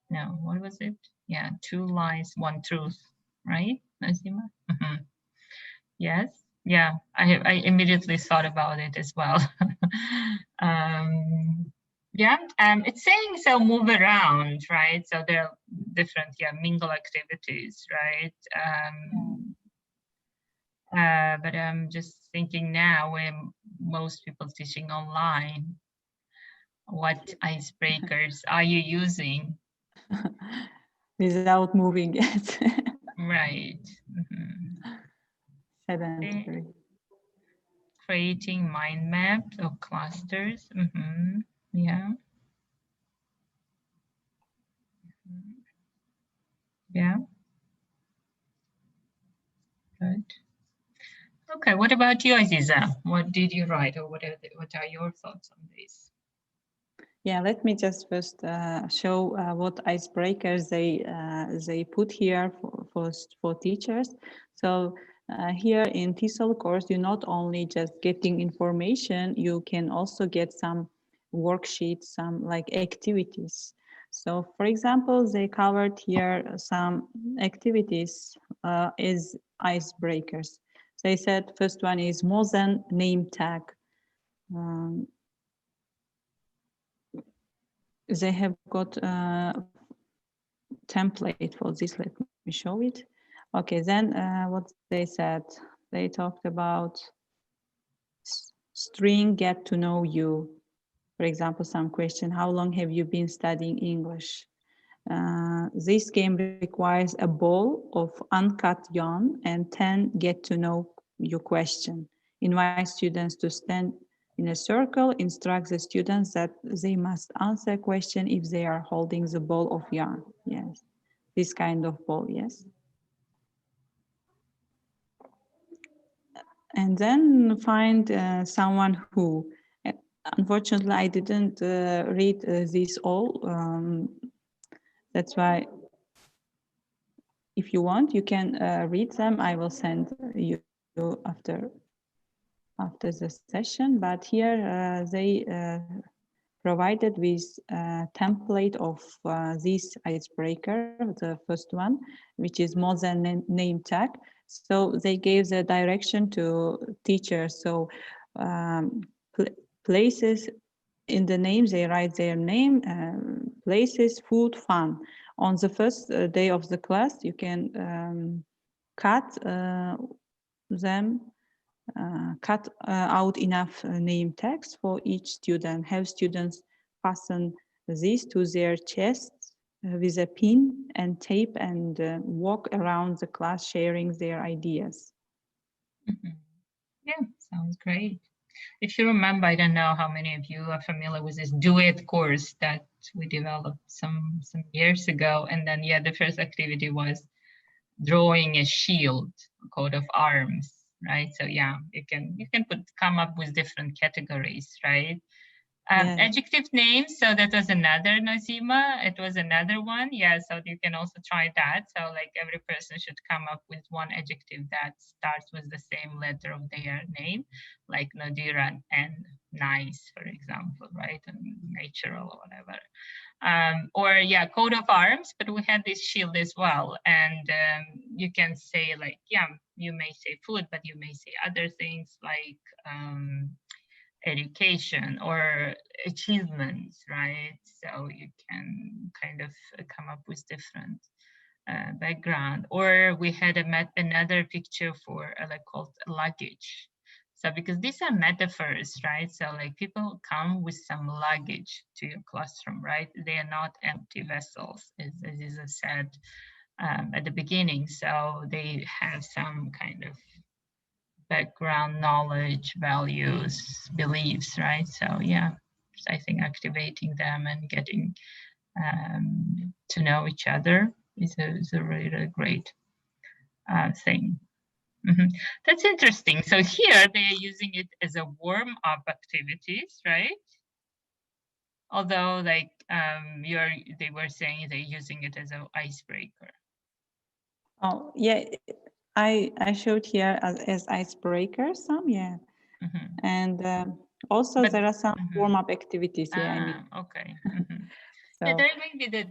no, what was it? Yeah, 2 lies, 1 truth, right, Nazima? Yes, yeah, I immediately thought about it as well. Yeah, it's saying so move around, right? So there are different, mingle activities, right? But I'm just thinking now when most people teaching online, what icebreakers are you using? Without moving it. Right. Sedentary. Creating mind maps or clusters. Yeah. Yeah. Good. Okay, what about you, Aziza? What did you write, or what are your thoughts on this? Yeah, let me just first show what icebreakers they put here for teachers. So here in TESOL course, you not only just getting information, you can also get some worksheets, some like activities. So for example, they covered here some activities as icebreakers. They said first one is Mozen name tag. They have got a template for this. Let me show it. Okay, then what they said, they talked about string get to know you. For example, some question, how long have you been studying English? This game requires a ball of uncut yarn and 10 get to know you question. Invite students to stand in a circle, instruct the students that they must answer a question if they are holding the ball of yarn. Yes, this kind of ball, yes. And then find someone who, unfortunately, I didn't read these all. That's why if you want, you can read them. I will send you after the session. But here they provided with a template of this icebreaker, the first one, which is more than name tag. So they gave the direction to teachers. So places in the name, they write their name, places, food, fun. On the first day of the class, you can cut them, cut out enough name tags for each student, have students fasten these to their chests with a pin and tape and walk around the class sharing their ideas. Yeah, sounds great. If you remember, I don't know how many of you are familiar with this duet course that we developed some years ago. And then, the first activity was drawing a shield, a coat of arms, right? So you can come up with different categories, right? Yes. Adjective names, so that was another, Nazima. It was another one. Yeah, so you can also try that. So like every person should come up with one adjective that starts with the same letter of their name, like Nadira and nice, for example, right? And natural or whatever. Or coat of arms, but we had this shield as well. And you can say like, you may say food, but you may say other things like education or achievements, right? So you can kind of come up with different background. Or we had another picture for like called luggage. So because these are metaphors, right? So like people come with some luggage to your classroom, right? They are not empty vessels, as Aziza said at the beginning. So they have some kind of background knowledge, values, beliefs, right? So I think activating them and getting to know each other is a really great thing. That's interesting. So here they're using it as a warm-up activities, right? Although like they were saying they're using it as an icebreaker. Oh yeah, I showed here as icebreaker some, and also there are some warm-up activities. Okay. So there may be the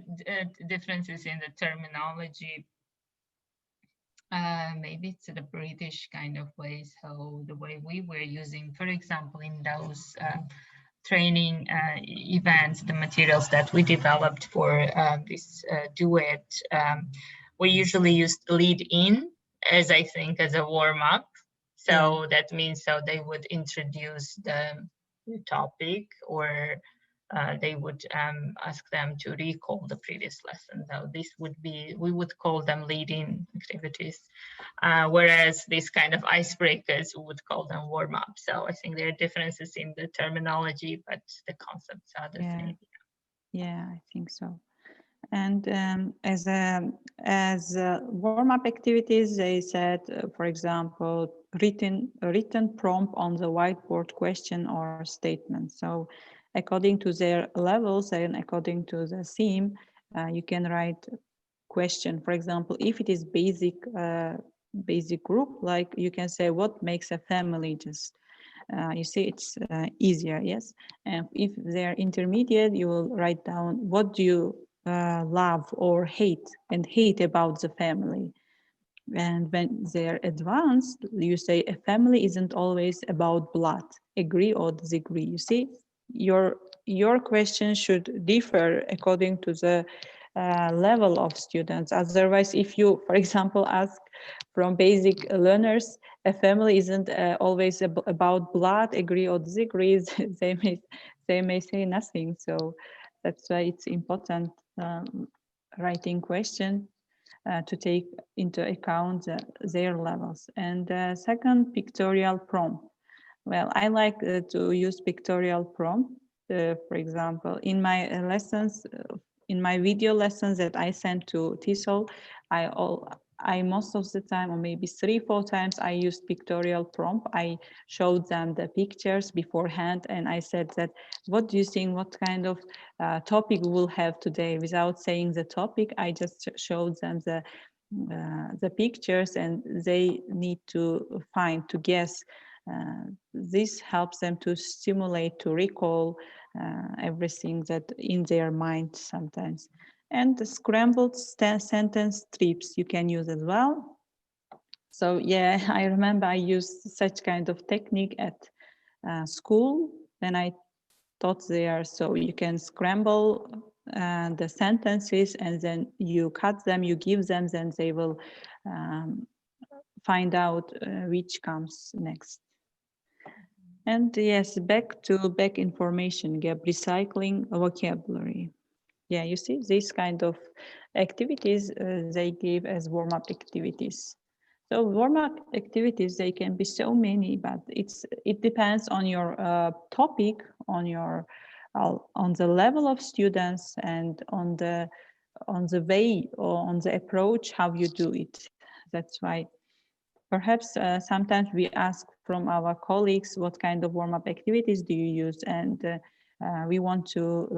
differences in the terminology. Maybe it's the British kind of way. So the way we were using, for example, in those training events, the materials that we developed for this duet, we usually used lead in as I think as a warm up. So that means so they would introduce the topic, or they would ask them to recall the previous lesson. So this would be, we would call them lead-in activities, whereas these kind of icebreakers, we would call them warm-up. So I think there are differences in the terminology, but the concepts are the same. Yeah, I think so. And as warm-up activities, they said, for example, written prompt on the whiteboard question or statement. So according to their levels and according to the theme, you can write question. For example, if it is basic group, like you can say, what makes a family? Just you see, it's easier, yes. And if they're intermediate, you will write down what do you love or hate about the family. And when they're advanced, you say a family isn't always about blood. Agree or disagree? You see, your question should differ according to the level of students. Otherwise, if you, for example, ask from basic learners, a family isn't always about blood. Agree or disagree? they may say nothing. So that's why it's important writing question to take into account their levels. And second, pictorial prompt. Well, I like to use pictorial prompt. For example, in my lessons, in my video lessons that I sent to TESOL, I most of the time, or maybe 3-4 times, I used pictorial prompt. I showed them the pictures beforehand, and I said that, what do you think, what kind of topic we'll have today? Without saying the topic, I just showed them the pictures, and they need to guess. This helps them to stimulate, to recall everything that in their mind sometimes. And the scrambled sentence strips you can use as well. So yeah, I remember I used such kind of technique at school when I taught there. So you can scramble the sentences, and then you cut them, you give them, then they will find out which comes next. And yes, back information gap, recycling vocabulary. Yeah, you see, these kind of activities they give as warm-up activities. So warm-up activities, they can be so many, but it depends on your topic, on the level of students, and on the way or on the approach how you do it. That's why perhaps sometimes we ask from our colleagues, what kind of warm-up activities do you use? And we want to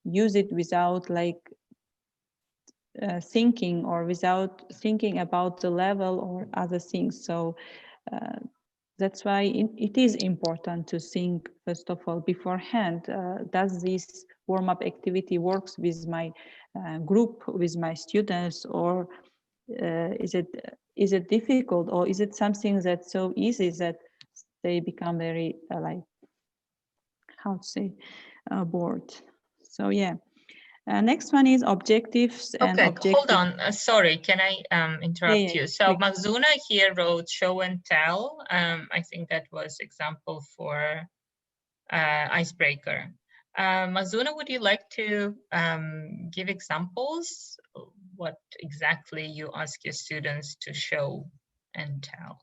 use it without thinking, or without thinking about the level or other things. So that's why it is important to think, first of all, beforehand, does this warm-up activity works with my group, with my students, or is it difficult, or is it something that's so easy that they become very how to say bored? So yeah. Next one is objectives and objectives. Hold on. Sorry, can I interrupt you? So please. Mazuna here wrote show and tell. I think that was example for icebreaker. Mazuna, would you like to give examples? What exactly you ask your students to show and tell?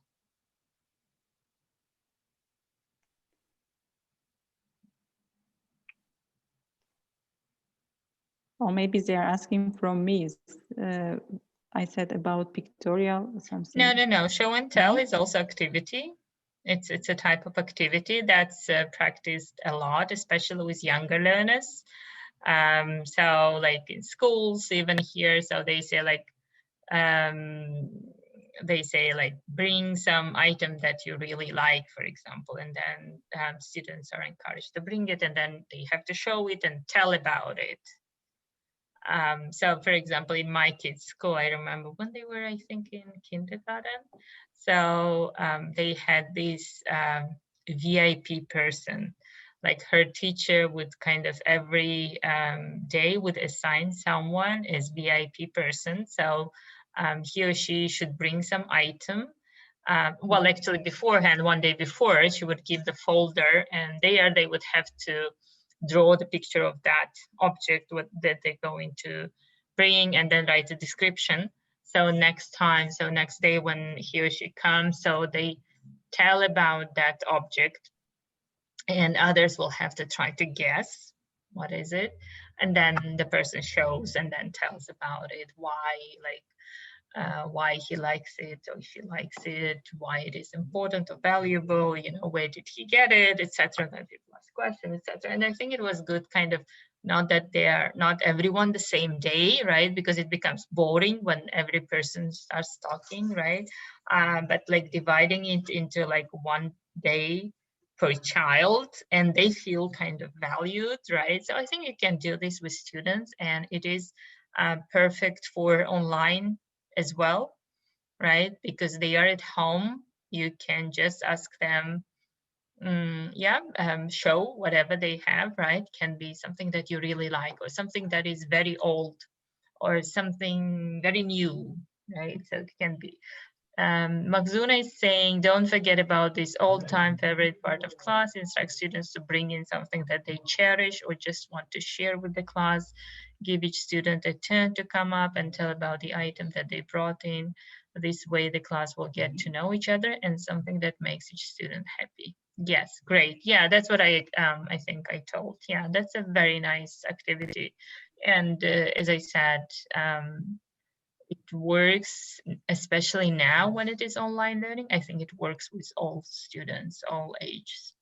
Or maybe they are asking from me. I said about pictorial or something. No. Show and tell is also activity. It's a type of activity that's practiced a lot, especially with younger learners. So like in schools, even here, so they say bring some item that you really like, for example, and then students are encouraged to bring it, and then they have to show it and tell about it. So for example, in my kids' school, I remember when they were, I think, in kindergarten. So they had this VIP person, like her teacher would kind of every day would assign someone as VIP person. So he or she should bring some item. Well, actually beforehand, one day before, she would give the folder, and there they would have to draw the picture of that object that they're going to bring, and then write a description. So next day when he or she comes, so they tell about that object, and others will have to try to guess what is it, and then the person shows and then tells about it, why he likes it, or if he likes it, why it is important or valuable, where did he get it, etc. Then people ask questions, etc. And I think it was good, kind of, not that they are not everyone the same day, right? Because it becomes boring when every person starts talking, right? But like dividing it into like one day per child, and they feel kind of valued, right? So I think you can do this with students, and it is perfect for online as well, right? Because they are at home, you can just ask them, show whatever they have, right? Can be something that you really like, or something that is very old, or something very new, right? So it can be. Magzuna is saying, don't forget about this all-time favorite part of class. Instruct students to bring in something that they cherish or just want to share with the class. Give each student a turn to come up and tell about the item that they brought in. This way the class will get to know each other, and something that makes each student happy. Yes, great. Yeah, that's what I think I told. Yeah, that's a very nice activity. And as I said, it works, especially now when it is online learning. I think it works with all students, all ages.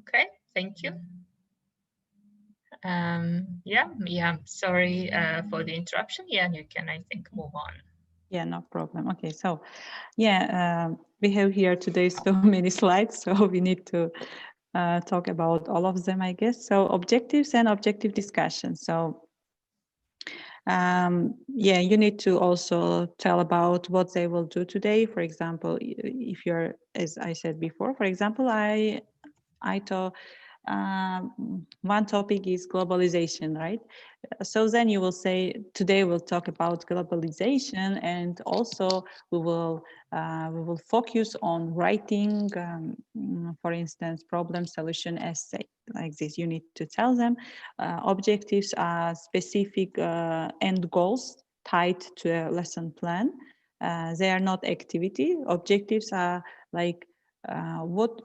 Okay, thank you. Yeah, sorry for the interruption. Yeah, you can, I think, move on. Yeah, no problem. Okay, so yeah, we have here today so many slides, so we need to talk about all of them, I guess. So objectives and objective discussion. So yeah, you need to also tell about what they will do today. For example, if you're, as I said before, for example, I thought one topic is globalization, right? So then you will say, today we'll talk about globalization, and also we will focus on writing, for instance, problem solution essay like this. You need to tell them objectives are specific end goals tied to a lesson plan. They are not activity. Objectives are like what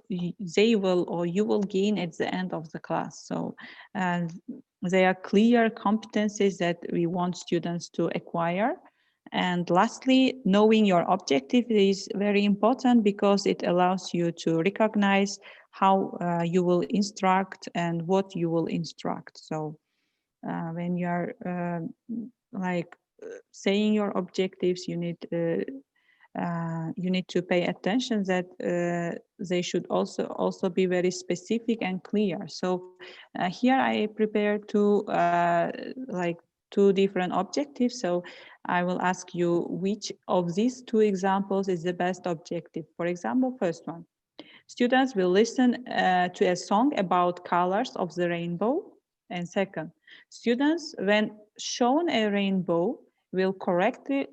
they will or you will gain at the end of the class. So they are clear competencies that we want students to acquire. And lastly, knowing your objective is very important because it allows you to recognize how you will instruct and what you will instruct. So when you are saying your objectives, you need to pay attention that they should also be very specific and clear. So here I prepared two different objectives. So I will ask you which of these two examples is the best objective. For example, first one, students will listen to a song about colors of the rainbow. And second, students, when shown a rainbow, will correctly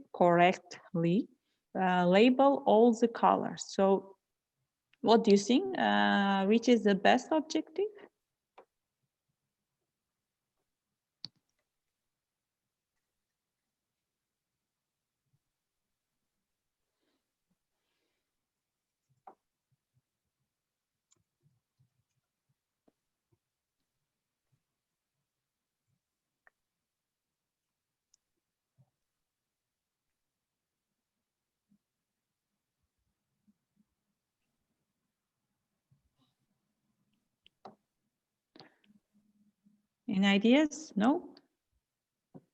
label all the colors. So what do you think? Which is the best objective? Any ideas? No?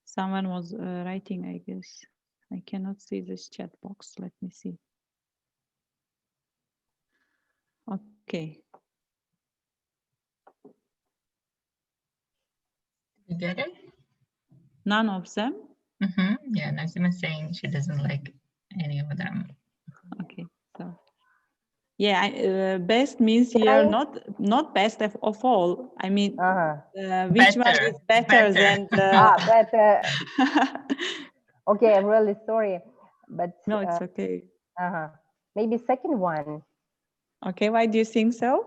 Someone was writing, I guess. I cannot see this chat box. Let me see. Okay. You get it? None of them? Yeah, Nazima is saying she doesn't like any of them. Okay, so yeah, best means here not best of all. I mean, which one is better than the? Okay, I'm really sorry, but no, it's okay. Maybe second one. Okay, why do you think so?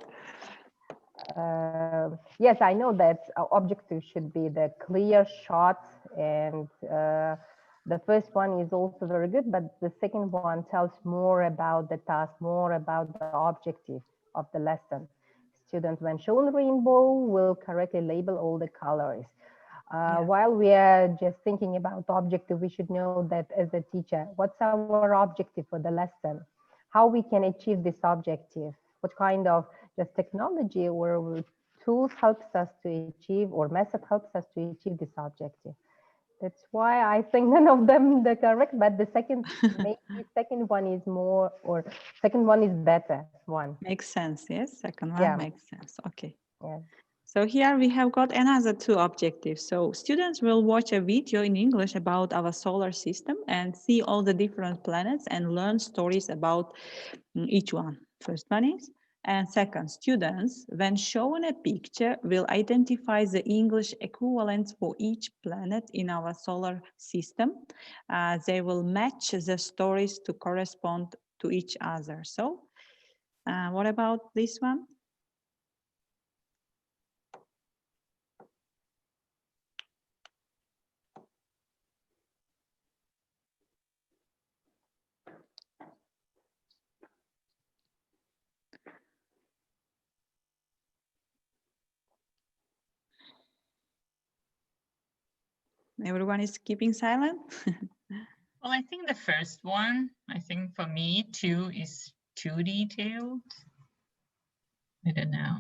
Yes, I know that our objective should be the clear shot, and the first one is also very good, but the second one tells more about the task, more about the objective of the lesson. Student, when shown rainbow, will correctly label all the colors. While we are just thinking about objective, we should know that as a teacher, what's our objective for the lesson? How we can achieve this objective? What kind of just technology or tools helps us to achieve, or method helps us to achieve this objective? That's why I think none of them are correct, but the second, maybe second one is more, or second one is better one. Makes sense, yes, second one makes sense, okay. Yeah. So here we have got another two objectives. So students will watch a video in English about our solar system and see all the different planets and learn stories about each one. First one is. And second, students, when shown a picture, will identify the English equivalents for each planet in our solar system. They will match the stories to correspond to each other. So what about this one? Everyone is keeping silent? Well, I think the first one, I think for me, too, is too detailed. I don't know.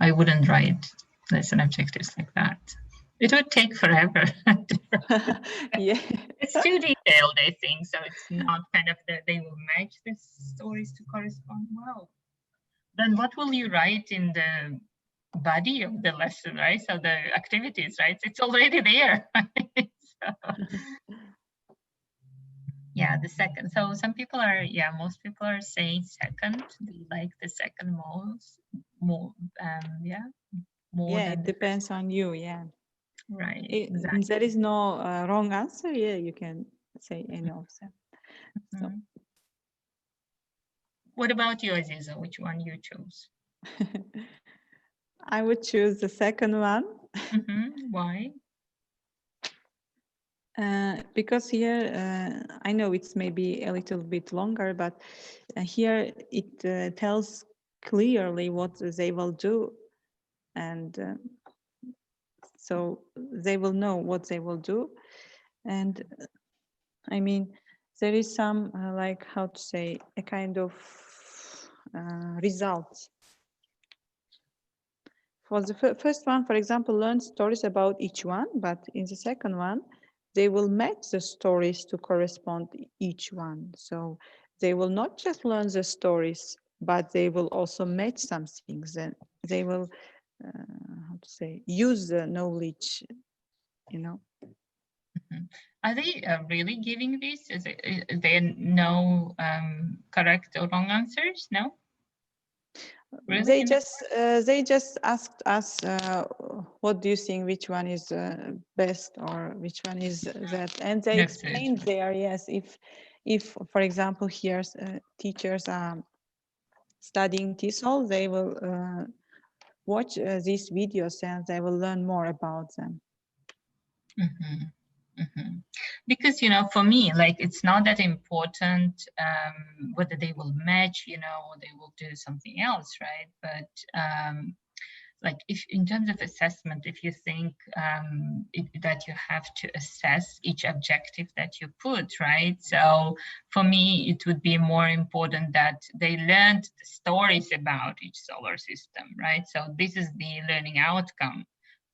I wouldn't write lesson objectives like that. It would take forever. Yeah. It's too detailed, I think. So it's not kind of that they will match the stories to correspond well. Then what will you write in the body of the lesson, right? So the activities, right? It's already there. So, yeah, the second. So some people are, most people are saying second. They like the second most, more, more than it depends on you, yeah. Right. Exactly. There is no wrong answer. Yeah, you can say any of them. So. What about you, Aziza? Which one you chose? I would choose the second one. Why? Because here, I know it's maybe a little bit longer, but here it tells clearly what they will do. And so they will know what they will do. And I mean, there is some, like, how to say, a kind of results. For the first one, for example, learn stories about each one, but in the second one, they will match the stories to correspond each one. So they will not just learn the stories, but they will also match some things, and they will, how to say, use the knowledge, you know. Are they really giving this? Is there no correct or wrong answers? No. Really? They just asked us, what do you think, which one is best, or which one is that, and they explained there. Yes, if for example here teachers are studying TESOL, they will watch these videos and they will learn more about them. Because, you know, for me, like, it's not that important whether they will match, you know, or they will do something else, right? But like, if in terms of assessment, if you think that you have to assess each objective that you put, right? So for me, it would be more important that they learned the stories about each solar system, right? So this is the learning outcome.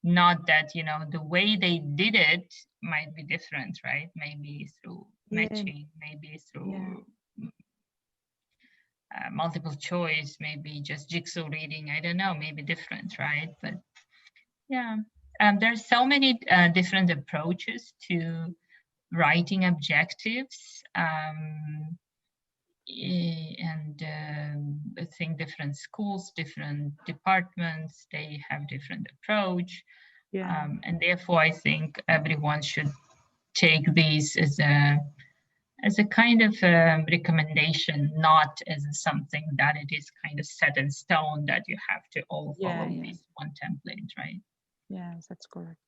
Not that, you know, the way they did it might be different, right? Maybe through matching, maybe through multiple choice, maybe just jigsaw reading. I don't know, maybe different, right? But yeah, There are so many different approaches to writing objectives. I think different schools, different departments, they have different approach. Yeah. And therefore, I think everyone should take these as a kind of recommendation, not as something that it is kind of set in stone that you have to all follow this one template, right? Yes, that's correct.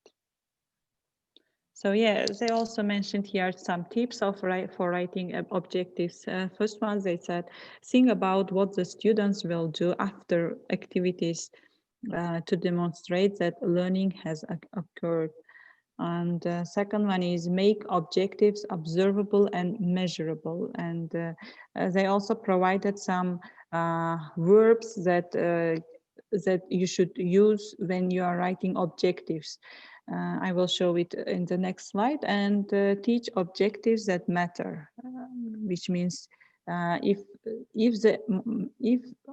So yeah, they also mentioned here some tips for writing objectives. First one, they said, think about what the students will do after activities to demonstrate that learning has occurred. And second one is make objectives observable and measurable. And they also provided some verbs that you should use when you are writing objectives. I will show it in the next slide. And teach objectives that matter, which means if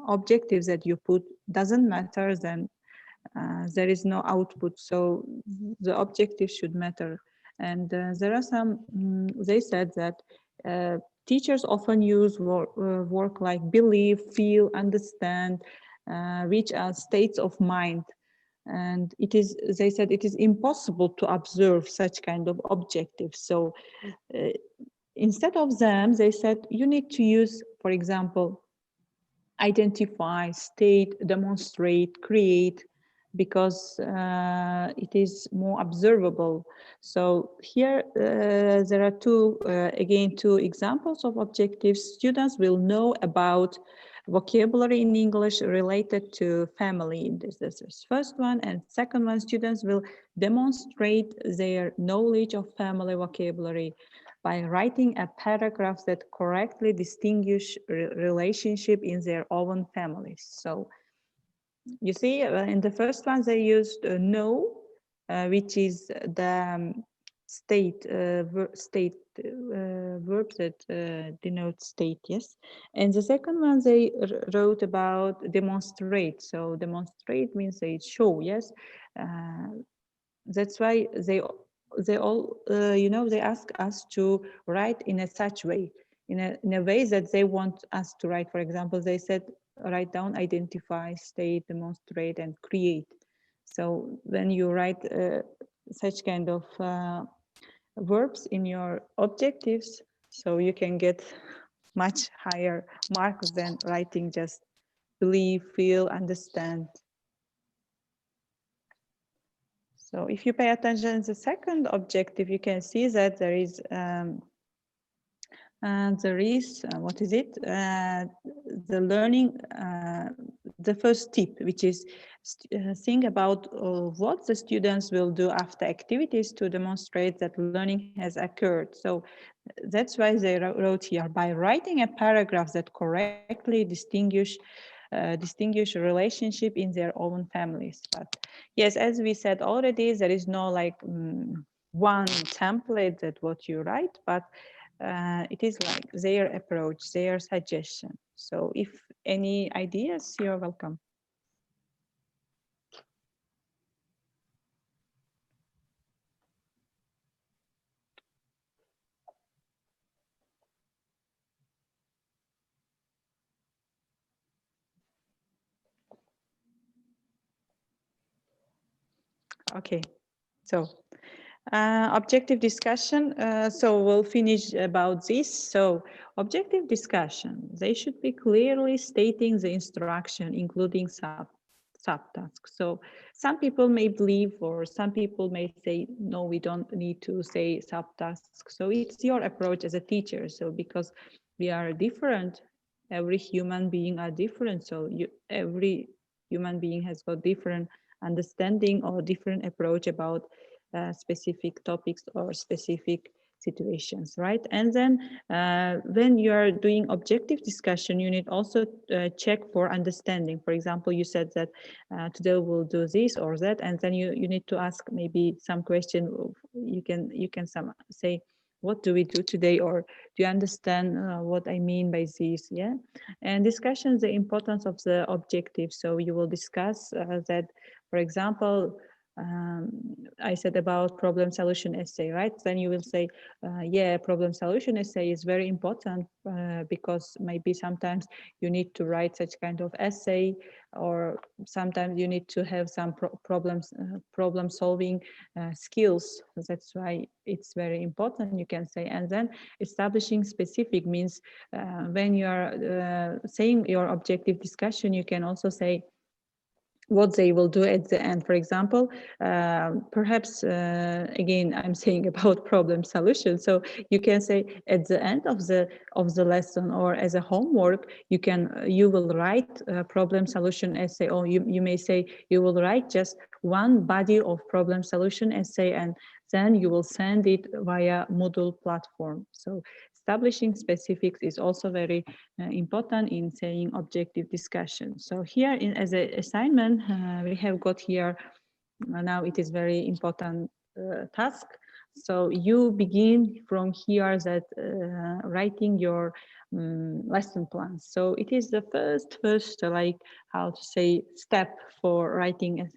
objectives that you put doesn't matter, then there is no output. So the objective should matter. And there are some, they said that teachers often use work like believe, feel, understand, reach states of mind. And it is, they said, it is impossible to observe such kind of objectives. So instead of them, they said, you need to use, for example, identify, state, demonstrate, create, because it is more observable. So here there are two examples of objectives. Students will know about vocabulary in English related to family. This is first one. And second one, students will demonstrate their knowledge of family vocabulary by writing a paragraph that correctly distinguish relationship in their own families. So you see, in the first one, they used know, which is the state verb that denotes state, yes. And the second one, they wrote about demonstrate. So demonstrate means they show, yes. That's why they all, they ask us to write in a such way, in a way that they want us to write. For example, they said, write down, identify, state, demonstrate, and create. So when you write such kind of verbs in your objectives, so you can get much higher marks than writing just believe, feel, understand. So if you pay attention to the second objective, you can see that there is what is it? The learning, the first tip, which is think about what the students will do after activities to demonstrate that learning has occurred. So that's why they wrote here, by writing a paragraph that correctly distinguish a relationship in their own families. But yes, as we said already, there is no like one template that what you write, but it is like their approach, their suggestion. So if any ideas, you're welcome. Okay, so objective discussion. So we'll finish about this. So objective discussion, they should be clearly stating the instruction, including subtasks. So some people may believe, or some people may say, no, we don't need to say subtasks. So it's your approach as a teacher. So because we are different, every human being are different. So every human being has got different understanding or different approach about specific topics or specific situations, right? And then when you are doing objective discussion, you need also check for understanding. For example, you said that today we'll do this or that, and then you need to ask maybe some question. You can say, what do we do today, or do you understand what I mean by this? Yeah. And discussion the importance of the objective. So you will discuss that, for example, I said about problem solution essay, right? Then you will say, yeah, problem solution essay is very important because maybe sometimes you need to write such kind of essay, or sometimes you need to have some problem solving skills. That's why it's very important, you can say. And then establishing specific means when you are saying your objective discussion, you can also say what they will do at the end. For example, perhaps again, I'm saying about problem solution. So you can say at the end of the lesson, or as a homework, you will write a problem solution essay, or you may say you will write just one body of problem solution essay, and then you will send it via Moodle platform. So establishing specifics is also very important in saying objective discussion. So here as an assignment, we have got here, now it is very important task. So you begin from here that writing your lesson plans. So it is the first like how to say step for writing.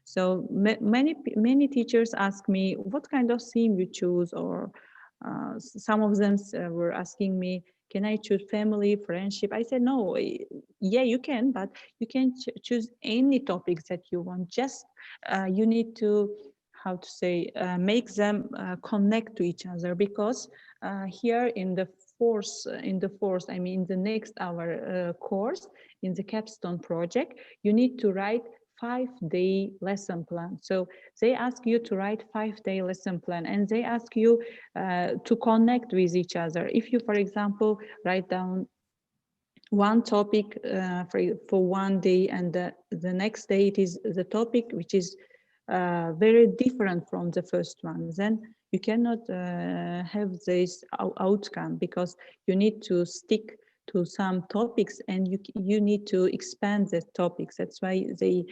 So many teachers ask me what kind of theme you choose, or some of them were asking me, can I choose family, friendship? I said, no, yeah, you can, but you can choose any topics that you want. Just you need to, how to say, make them connect to each other, because here in the I mean, in the next hour course, in the capstone project, you need to write 5-day lesson plan. So they ask you to write 5-day lesson plan, and they ask you to connect with each other. If you, for example, write down one topic for one day, and the next day it is the topic which is very different from the first one, then you cannot have this outcome, because you need to stick to some topics, and you need to expand the topics. That's why they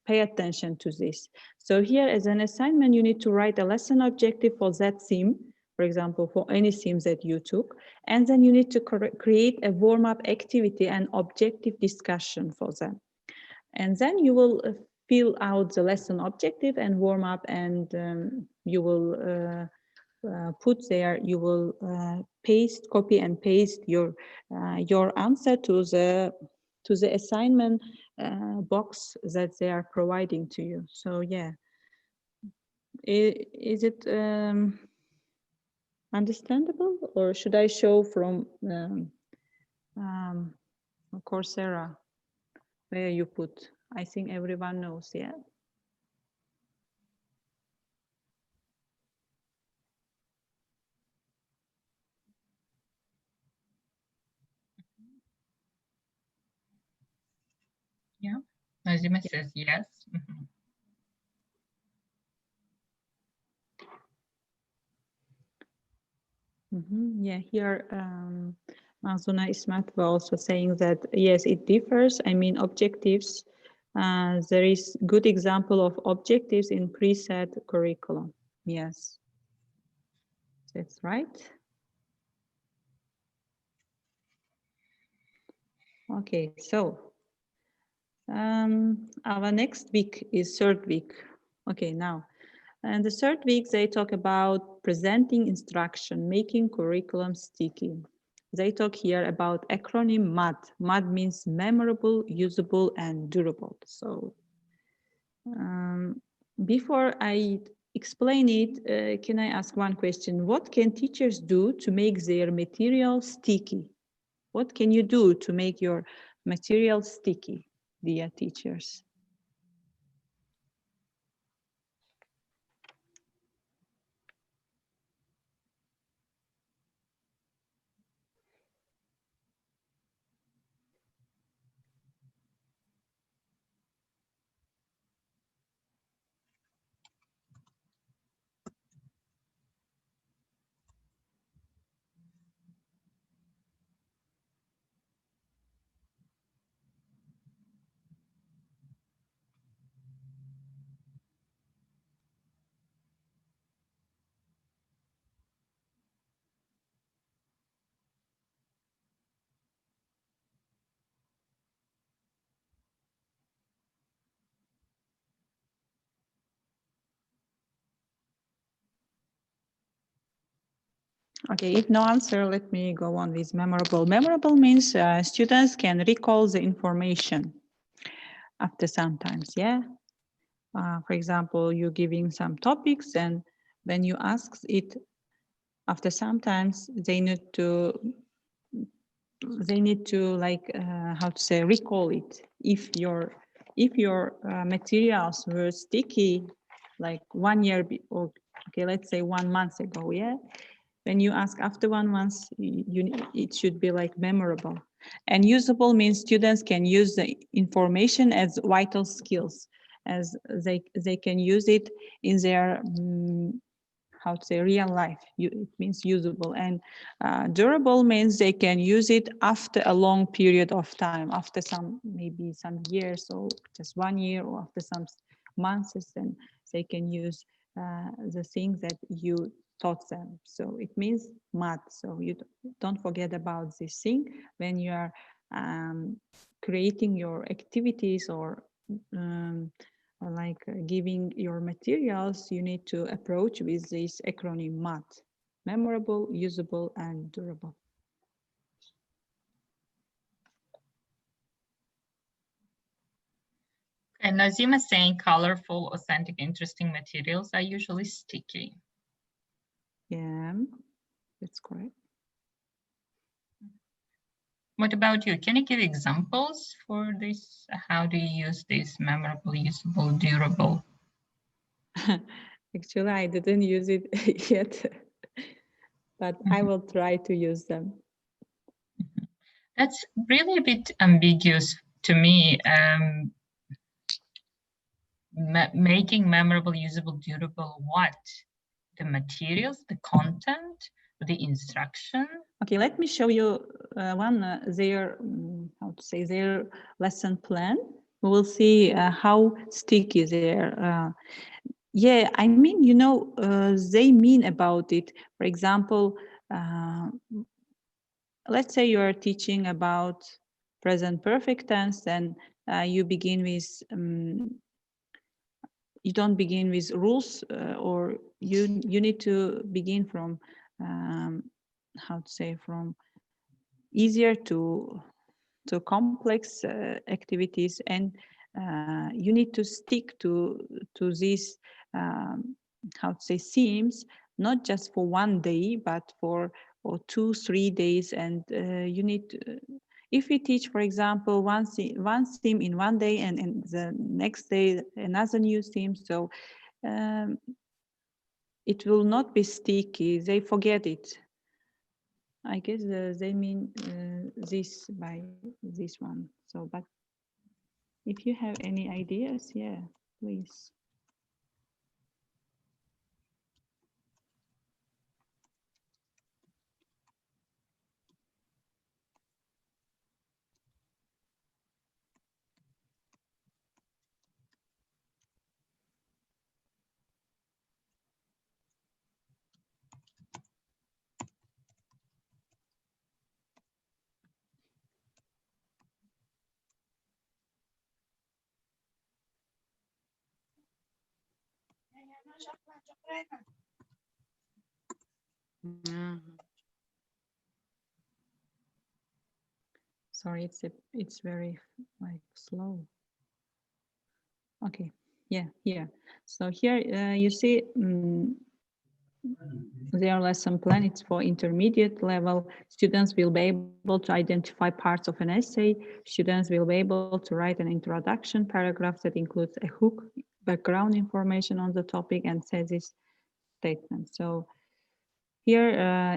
pay attention to this. So here as an assignment, you need to write a lesson objective for that theme, for example, for any themes that you took, and then you need to create a warm-up activity and objective discussion for them. And then you will fill out the lesson objective and warm up, and you will put there, you will copy and paste your answer to the assignment box that they are providing to you. So yeah, is it understandable, or should I show from Coursera where you put? I think everyone knows, yeah. Yeah, Nazima says yes. Yeah, here Mazuna Ismat was also saying that yes, it differs. I mean, objectives. There is good example of objectives in preset curriculum. Yes, that's right. Okay, so our next week is third week. Okay, now. And the third week, they talk about presenting instruction, making curriculum sticky. They talk here about acronym MUD. MUD means memorable, usable, and durable. So before I explain it, can I ask one question? What can teachers do to make their material sticky? What can you do to make your material sticky, dear teachers? Okay, if no answer, let me go on with memorable. Memorable means students can recall the information after sometimes, yeah. For example, you're giving some topics, and when you ask it, after sometimes they need to like how to say, recall it. If your materials were sticky like 1 year or okay, let's say 1 month ago, yeah, when you ask after 1 month, it should be like memorable. And usable means students can use the information as vital skills, as they can use it in their how to say, real life. It means usable. And durable means they can use it after a long period of time, after maybe some years, or just 1 year, or after some months, and they can use the things that you taught them. So it means math. So you don't forget about this thing when you are creating your activities, or like giving your materials. You need to approach with this acronym MAT: memorable, usable, and durable. And Nazima is saying colorful, authentic, interesting materials are usually sticky. Yeah, that's correct. What about you? Can you give examples for this? How do you use this memorable, usable, durable? Actually, I didn't use it yet, but I will try to use them. That's really a bit ambiguous to me. Making memorable, usable, durable, what? The materials, the content, the instruction? Okay, let me show you their how to say, their lesson plan. We will see how sticky their yeah, I mean, they mean about it. For example, let's say you are teaching about present perfect tense, and you begin with you don't begin with rules, or you need to begin from how to say, from easier to complex activities, and you need to stick to these how to say, themes, not just for 1 day, but for 2-3 days. And you need to, if we teach, for example, one theme in 1 day, and the next day another new theme, so it will not be sticky. They forget it. I guess they mean this by this one. So, but if you have any ideas, yeah, please. Sorry, it's very like slow. Okay, yeah, here. So here you see their lesson plan. It's for intermediate level. Students will be able to identify parts of an essay. Students will be able to write an introduction paragraph that includes a hook, background information on the topic, and thesis statement. So here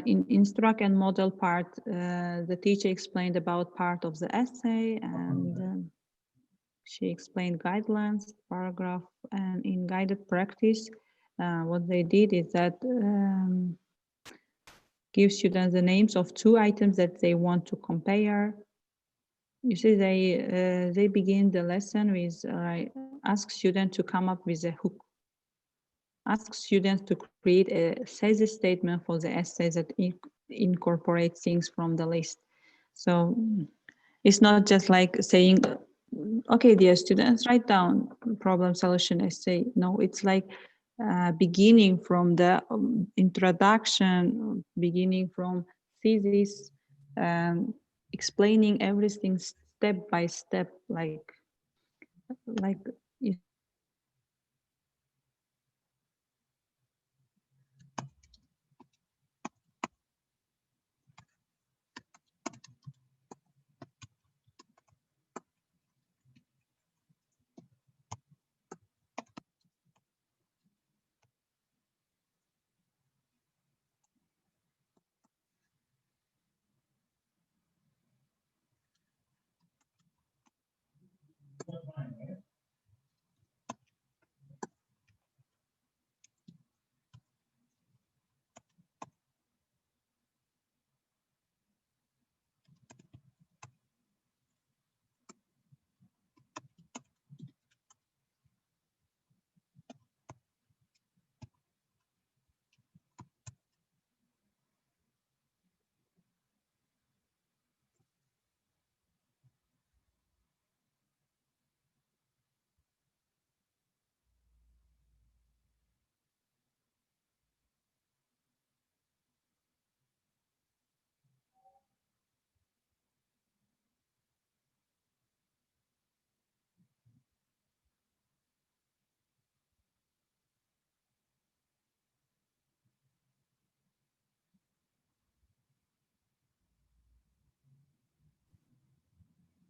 in instruct and model part, the teacher explained about part of the essay, and she explained guidelines, paragraph, and in guided practice, what they did is that give students the names of 2 items that they want to compare. You see, they begin the lesson with ask students to come up with a hook. Ask students to create a thesis statement for the essay that incorporates things from the list. So it's not just like saying, okay, dear students, write down problem solution essay. No, it's like beginning from the introduction, beginning from thesis, explaining everything step by step, like you.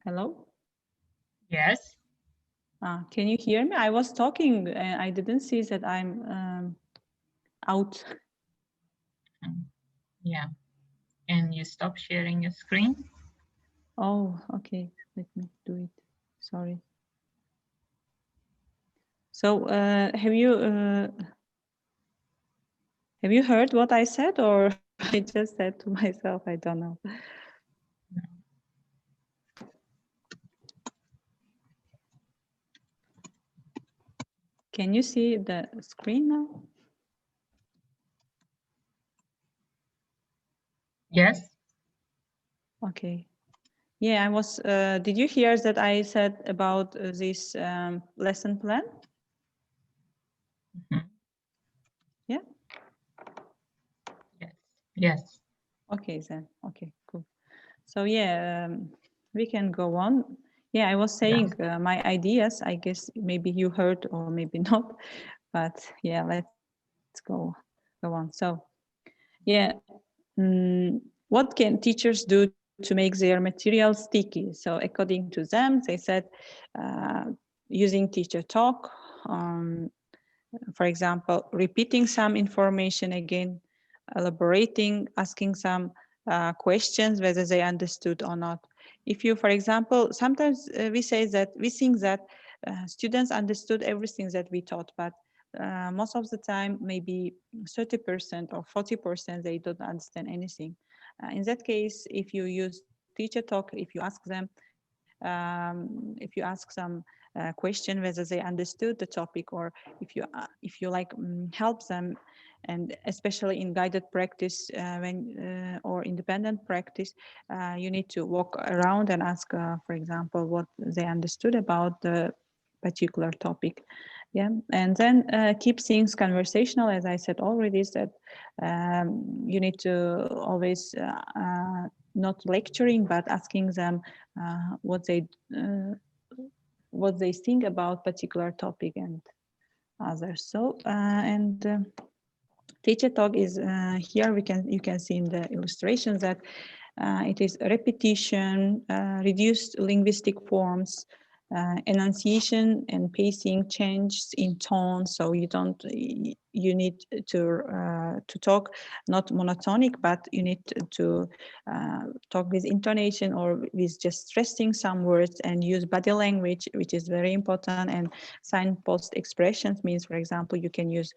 Hello? Yes. Can you hear me? I was talking and I didn't see that I'm out. Yeah. And you stop sharing your screen? Oh, okay. Let me do it. Sorry. So have you heard what I said, or I just said to myself, I don't know. Can you see the screen now? Yes. Okay. Yeah, I was, did you hear that I said about this lesson plan? Mhm. Yeah? Yes. Yes. Okay, then. Okay, cool. So yeah, we can go on. Yeah, I was saying my ideas, I guess maybe you heard or maybe not, but yeah, let's go on. So yeah, what can teachers do to make their material sticky? So according to them, they said using teacher talk, for example, repeating some information again, elaborating, asking some questions, whether they understood or not. If you, for example, sometimes we say that we think that students understood everything that we taught, but most of the time, maybe 30% or 40%, they don't understand anything. In that case, if you use teacher talk, if you ask some question whether they understood the topic, or if you like help them, and especially in guided practice or independent practice, you need to walk around and ask, for example, what they understood about the particular topic. Yeah, and then keep things conversational. As I said already, is that you need to always not lecturing, but asking them what they think about particular topic and others. So teacher talk is here. You can see in the illustrations that it is repetition, reduced linguistic forms, enunciation and pacing, changes in tone. So you need to talk not monotonic, but you need to talk with intonation or with just stressing some words, and use body language, which is very important. And signpost expressions means, for example, you can use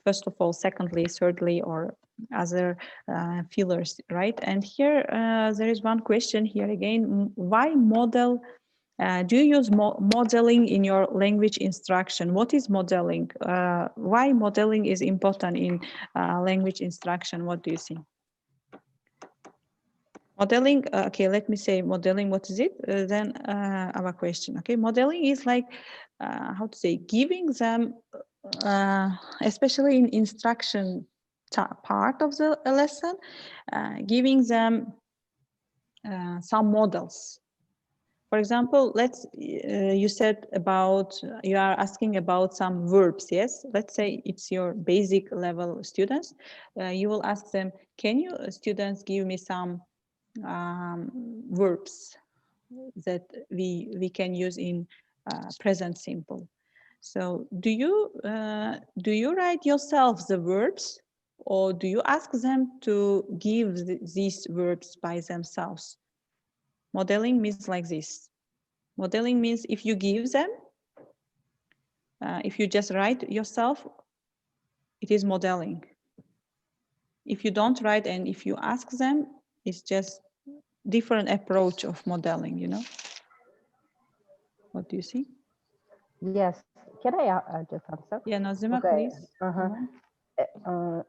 first of all, secondly, thirdly, or other fillers, right? And here there is one question here again: why model? Do you use modeling in your language instruction? What is modeling? Why modeling is important in language instruction? What do you think? Modeling, okay, let me say modeling, what is it? Then our question, okay? Modeling is like, how to say, giving them especially in instruction part of the lesson, giving them some models. For example, you said about, you are asking about some verbs, yes? Let's say it's your basic level students. You will ask them, can you students give me some verbs that we can use in present simple? So do you write yourself the verbs, or do you ask them to give these verbs by themselves? Modeling means like this. Modeling means if you give them, if you just write yourself, it is modeling. If you don't write and if you ask them, it's just different approach of modeling, you know? What do you see? Yes. Can I just answer? Yeah, Nazima, Okay. please.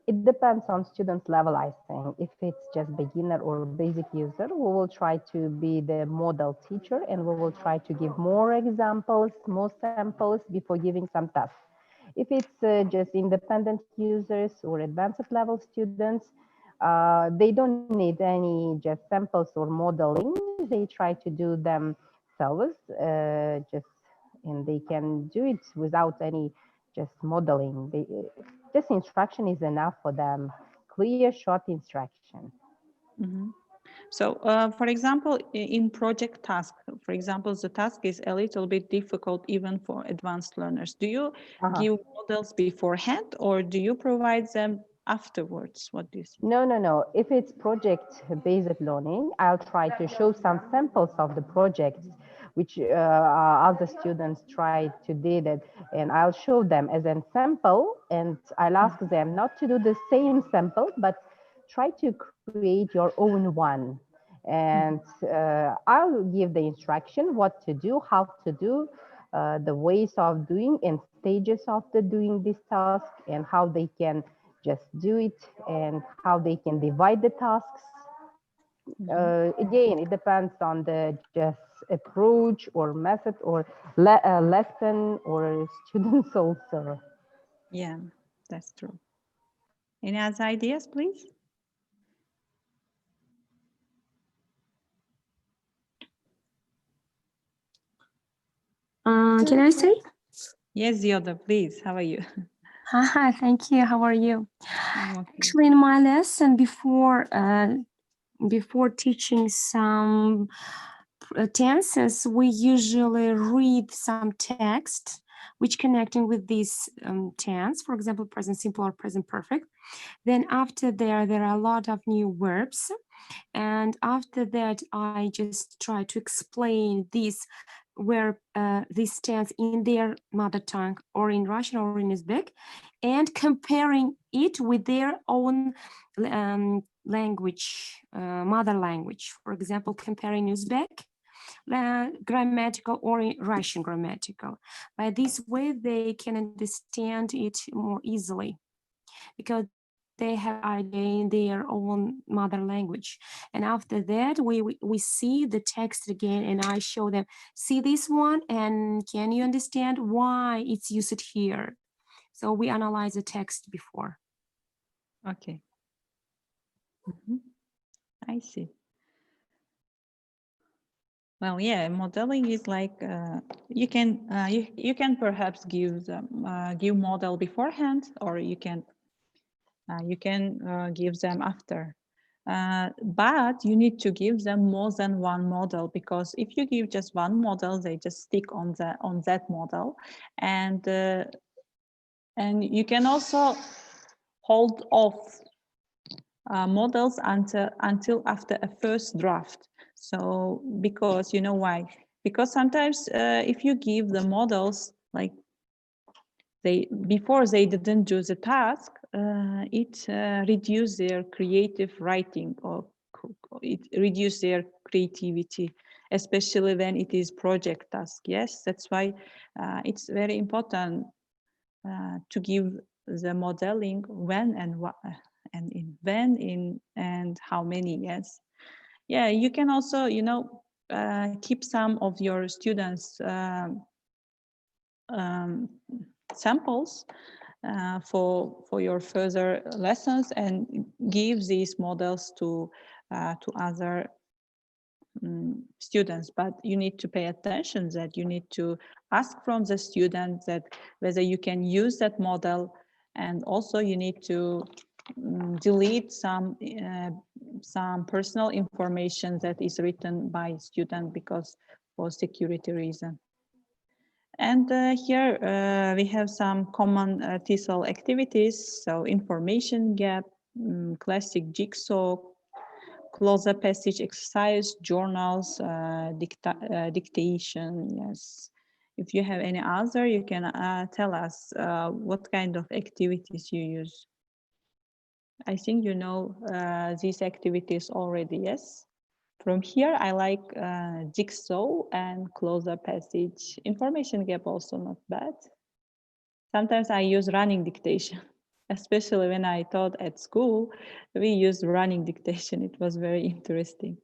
It depends on student's level, I think. If it's just beginner or basic user, we will try to be the model teacher and we will try to give more examples, more samples before giving some tasks. If it's just independent users or advanced level students, they don't need any just samples or modeling. They try to do themselves, and they can do it without any just modeling. This instruction is enough for them. Clear, short instruction. Mm-hmm. So, for example, in project task, for example, the task is a little bit difficult even for advanced learners. Do you give models beforehand or do you provide them afterwards? What do you think? No. If it's project-based learning, I'll try to show some samples of the projects which other students try to did it, and I'll show them as a sample, and I'll ask them not to do the same sample, but try to create your own one. And I'll give the instruction what to do, how to do, the ways of doing and stages of the doing this task, and how they can just do it and how they can divide the tasks. Again, it depends on the just approach or method or lesson or students also. Yeah, that's true. Any other ideas, please? Can I say? Yes, Zioda, please. How are you? Hi, thank you. How are you? Okay. Actually, in my lesson before teaching some tenses, we usually read some text which connecting with this tense, for example, present simple or present perfect. Then after there are a lot of new verbs. And after that, I just try to explain this verb, this tense in their mother tongue or in Russian or in Uzbek, and comparing it with their own language, mother language. For example, comparing Uzbek grammatical or Russian grammatical. By this way, they can understand it more easily because they have idea in their own mother language. And after that, we see the text again, and I show them, see this one, and can you understand why it's used here? So we analyze the text before. Okay. I see. Well, yeah, modeling is like you can perhaps give model beforehand, or you can give them after. But you need to give them more than one model, because if you give just one model, they just stick on that model, and you can also hold off models until after a first draft. So because you know why? Because sometimes if you give the models like before they didn't do the task, it reduces their creative writing, or it reduces their creativity, especially when it is project task. Yes, that's why it's very important to give the modeling when and what and in when in and how many. Yes, yeah, you can also keep some of your students samples for your further lessons and give these models to other students. But you need to pay attention that you need to ask from the student that whether you can use that model, and also you need to delete some personal information that is written by student because for security reason. And here we have some common TESOL activities. So information gap, classic jigsaw, closer passage exercise, journals, dictation. Yes. If you have any other, you can tell us what kind of activities you use. I think you know these activities already, yes? From here, I like jigsaw and closer passage. Information gap also not bad. Sometimes I use running dictation, especially when I taught at school, we used running dictation. It was very interesting.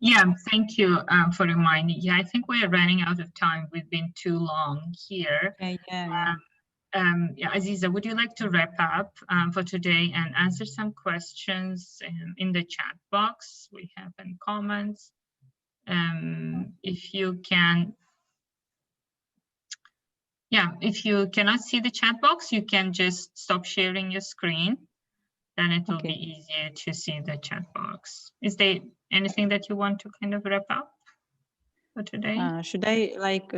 Yeah, thank you for reminding. Yeah, I think we are running out of time. We've been too long here. Yeah. Yeah, Aziza, would you like to wrap up for today and answer some questions in the chat box? We have any comments. If you can, yeah, if you cannot see the chat box, you can just stop sharing your screen. Then it will be easier to see the chat box. Is there anything that you want to kind of wrap up for today? Should I like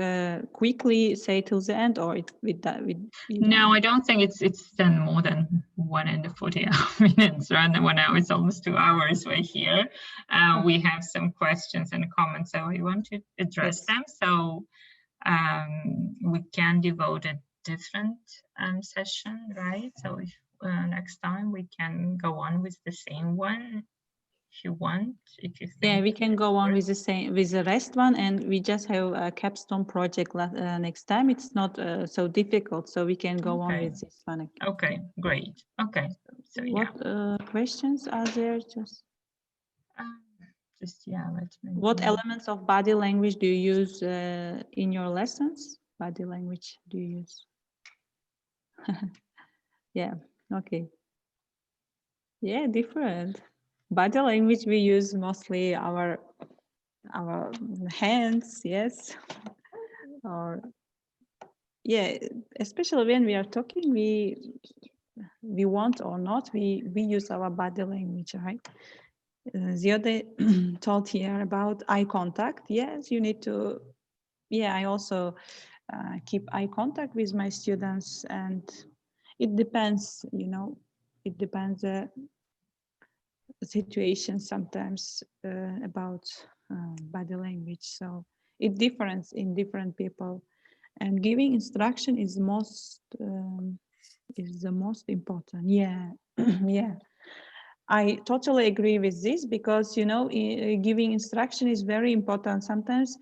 quickly say till the end, or No, I don't think it's done more than 1 and 40 minutes. Around the 1 hour, it's almost 2 hours we're here. We have some questions and comments, so we want to address them. So we can devote a different session, right? So if next time we can go on with the same one if you want, if you think. Yeah, we can go on with the rest one, and we just have a capstone project next time. It's not so difficult, so we can go on with this one. Okay, great. Okay, so what questions are there? Let's make what elements of body language do you use in your lessons? Body language do you use? Yeah, okay. Yeah, different. Body language, we use mostly our hands, yes. Or yeah, especially when we are talking, we want or not, we use our body language, right? Ziode told here about eye contact. Yes, you need to. Yeah, I also keep eye contact with my students, and it depends. You know, it depends the situation sometimes about body language. So it differs in different people, and giving instruction is the most important. Yeah, yeah. I totally agree with this because, you know, giving instruction is very important. Sometimes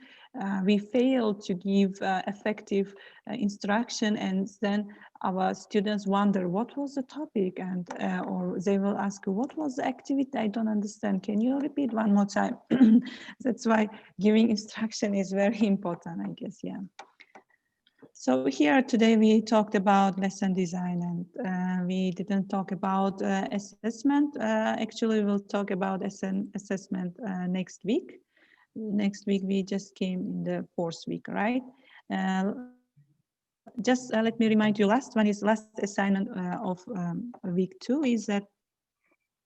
we fail to give effective instruction, and then our students wonder what was the topic, and or they will ask, what was the activity? I don't understand. Can you repeat one more time? That's why giving instruction is very important, I guess. Yeah. So here today we talked about lesson design, and we didn't talk about assessment. Actually, we'll talk about assessment next week. Next week we just came in the 4th week, right? Just let me remind you, last assignment of week 2 is that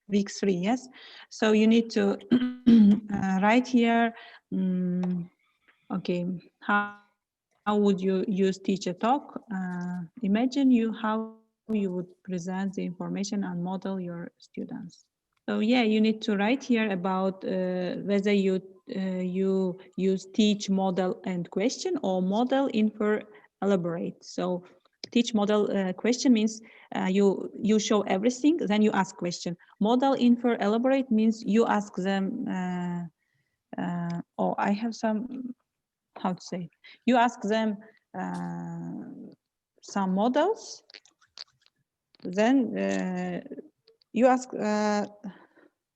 week 3, yes? So you need to write here, okay, how would you use teacher talk? Imagine how you would present the information and model your students. So yeah, you need to write here about whether you use teach, model, and question, or model, infer, elaborate. So teach, model, question means you show everything, then you ask question. Model, infer, elaborate means you ask them. Oh, I have some. How to say? You ask them some models, then you ask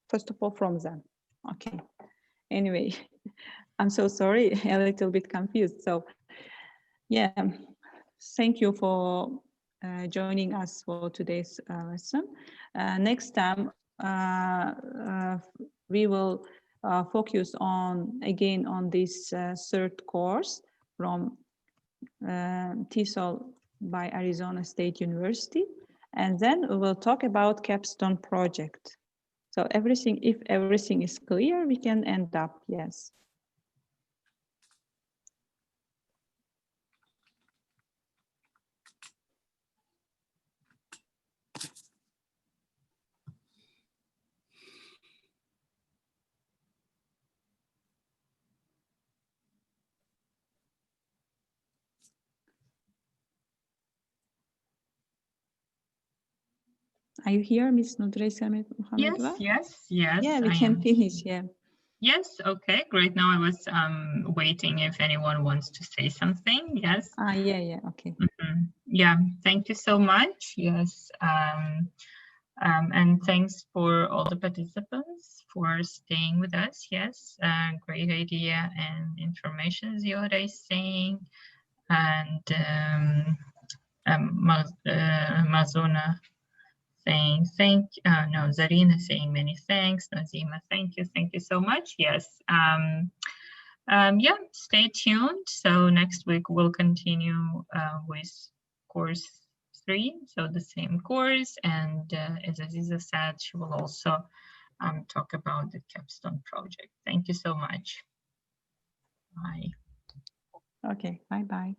first of all from them. Okay. Anyway, I'm so sorry, a little bit confused. So yeah, thank you for joining us for today's lesson. Next time, we will focus on, again, on this third course from TESOL by Arizona State University. And then we will talk about capstone project. So everything, if everything is clear, we can end up, yes. Are you here, Ms. Nudreysa Mohamedova? Yes. Yeah, we I can am. finish, yeah. Yes, okay, great. Now I was waiting if anyone wants to say something. Yes. Yeah, okay. Yeah, thank you so much. Yes. And thanks for all the participants for staying with us. Yes, great idea and information Ziora is saying. And Mazuna saying no, Zarina saying many thanks. Nazima, thank you so much. Yes. Yeah, stay tuned. So next week we'll continue with course 3, so the same course. And as Aziza said, she will also talk about the capstone project. Thank you so much. Bye. Okay, bye-bye.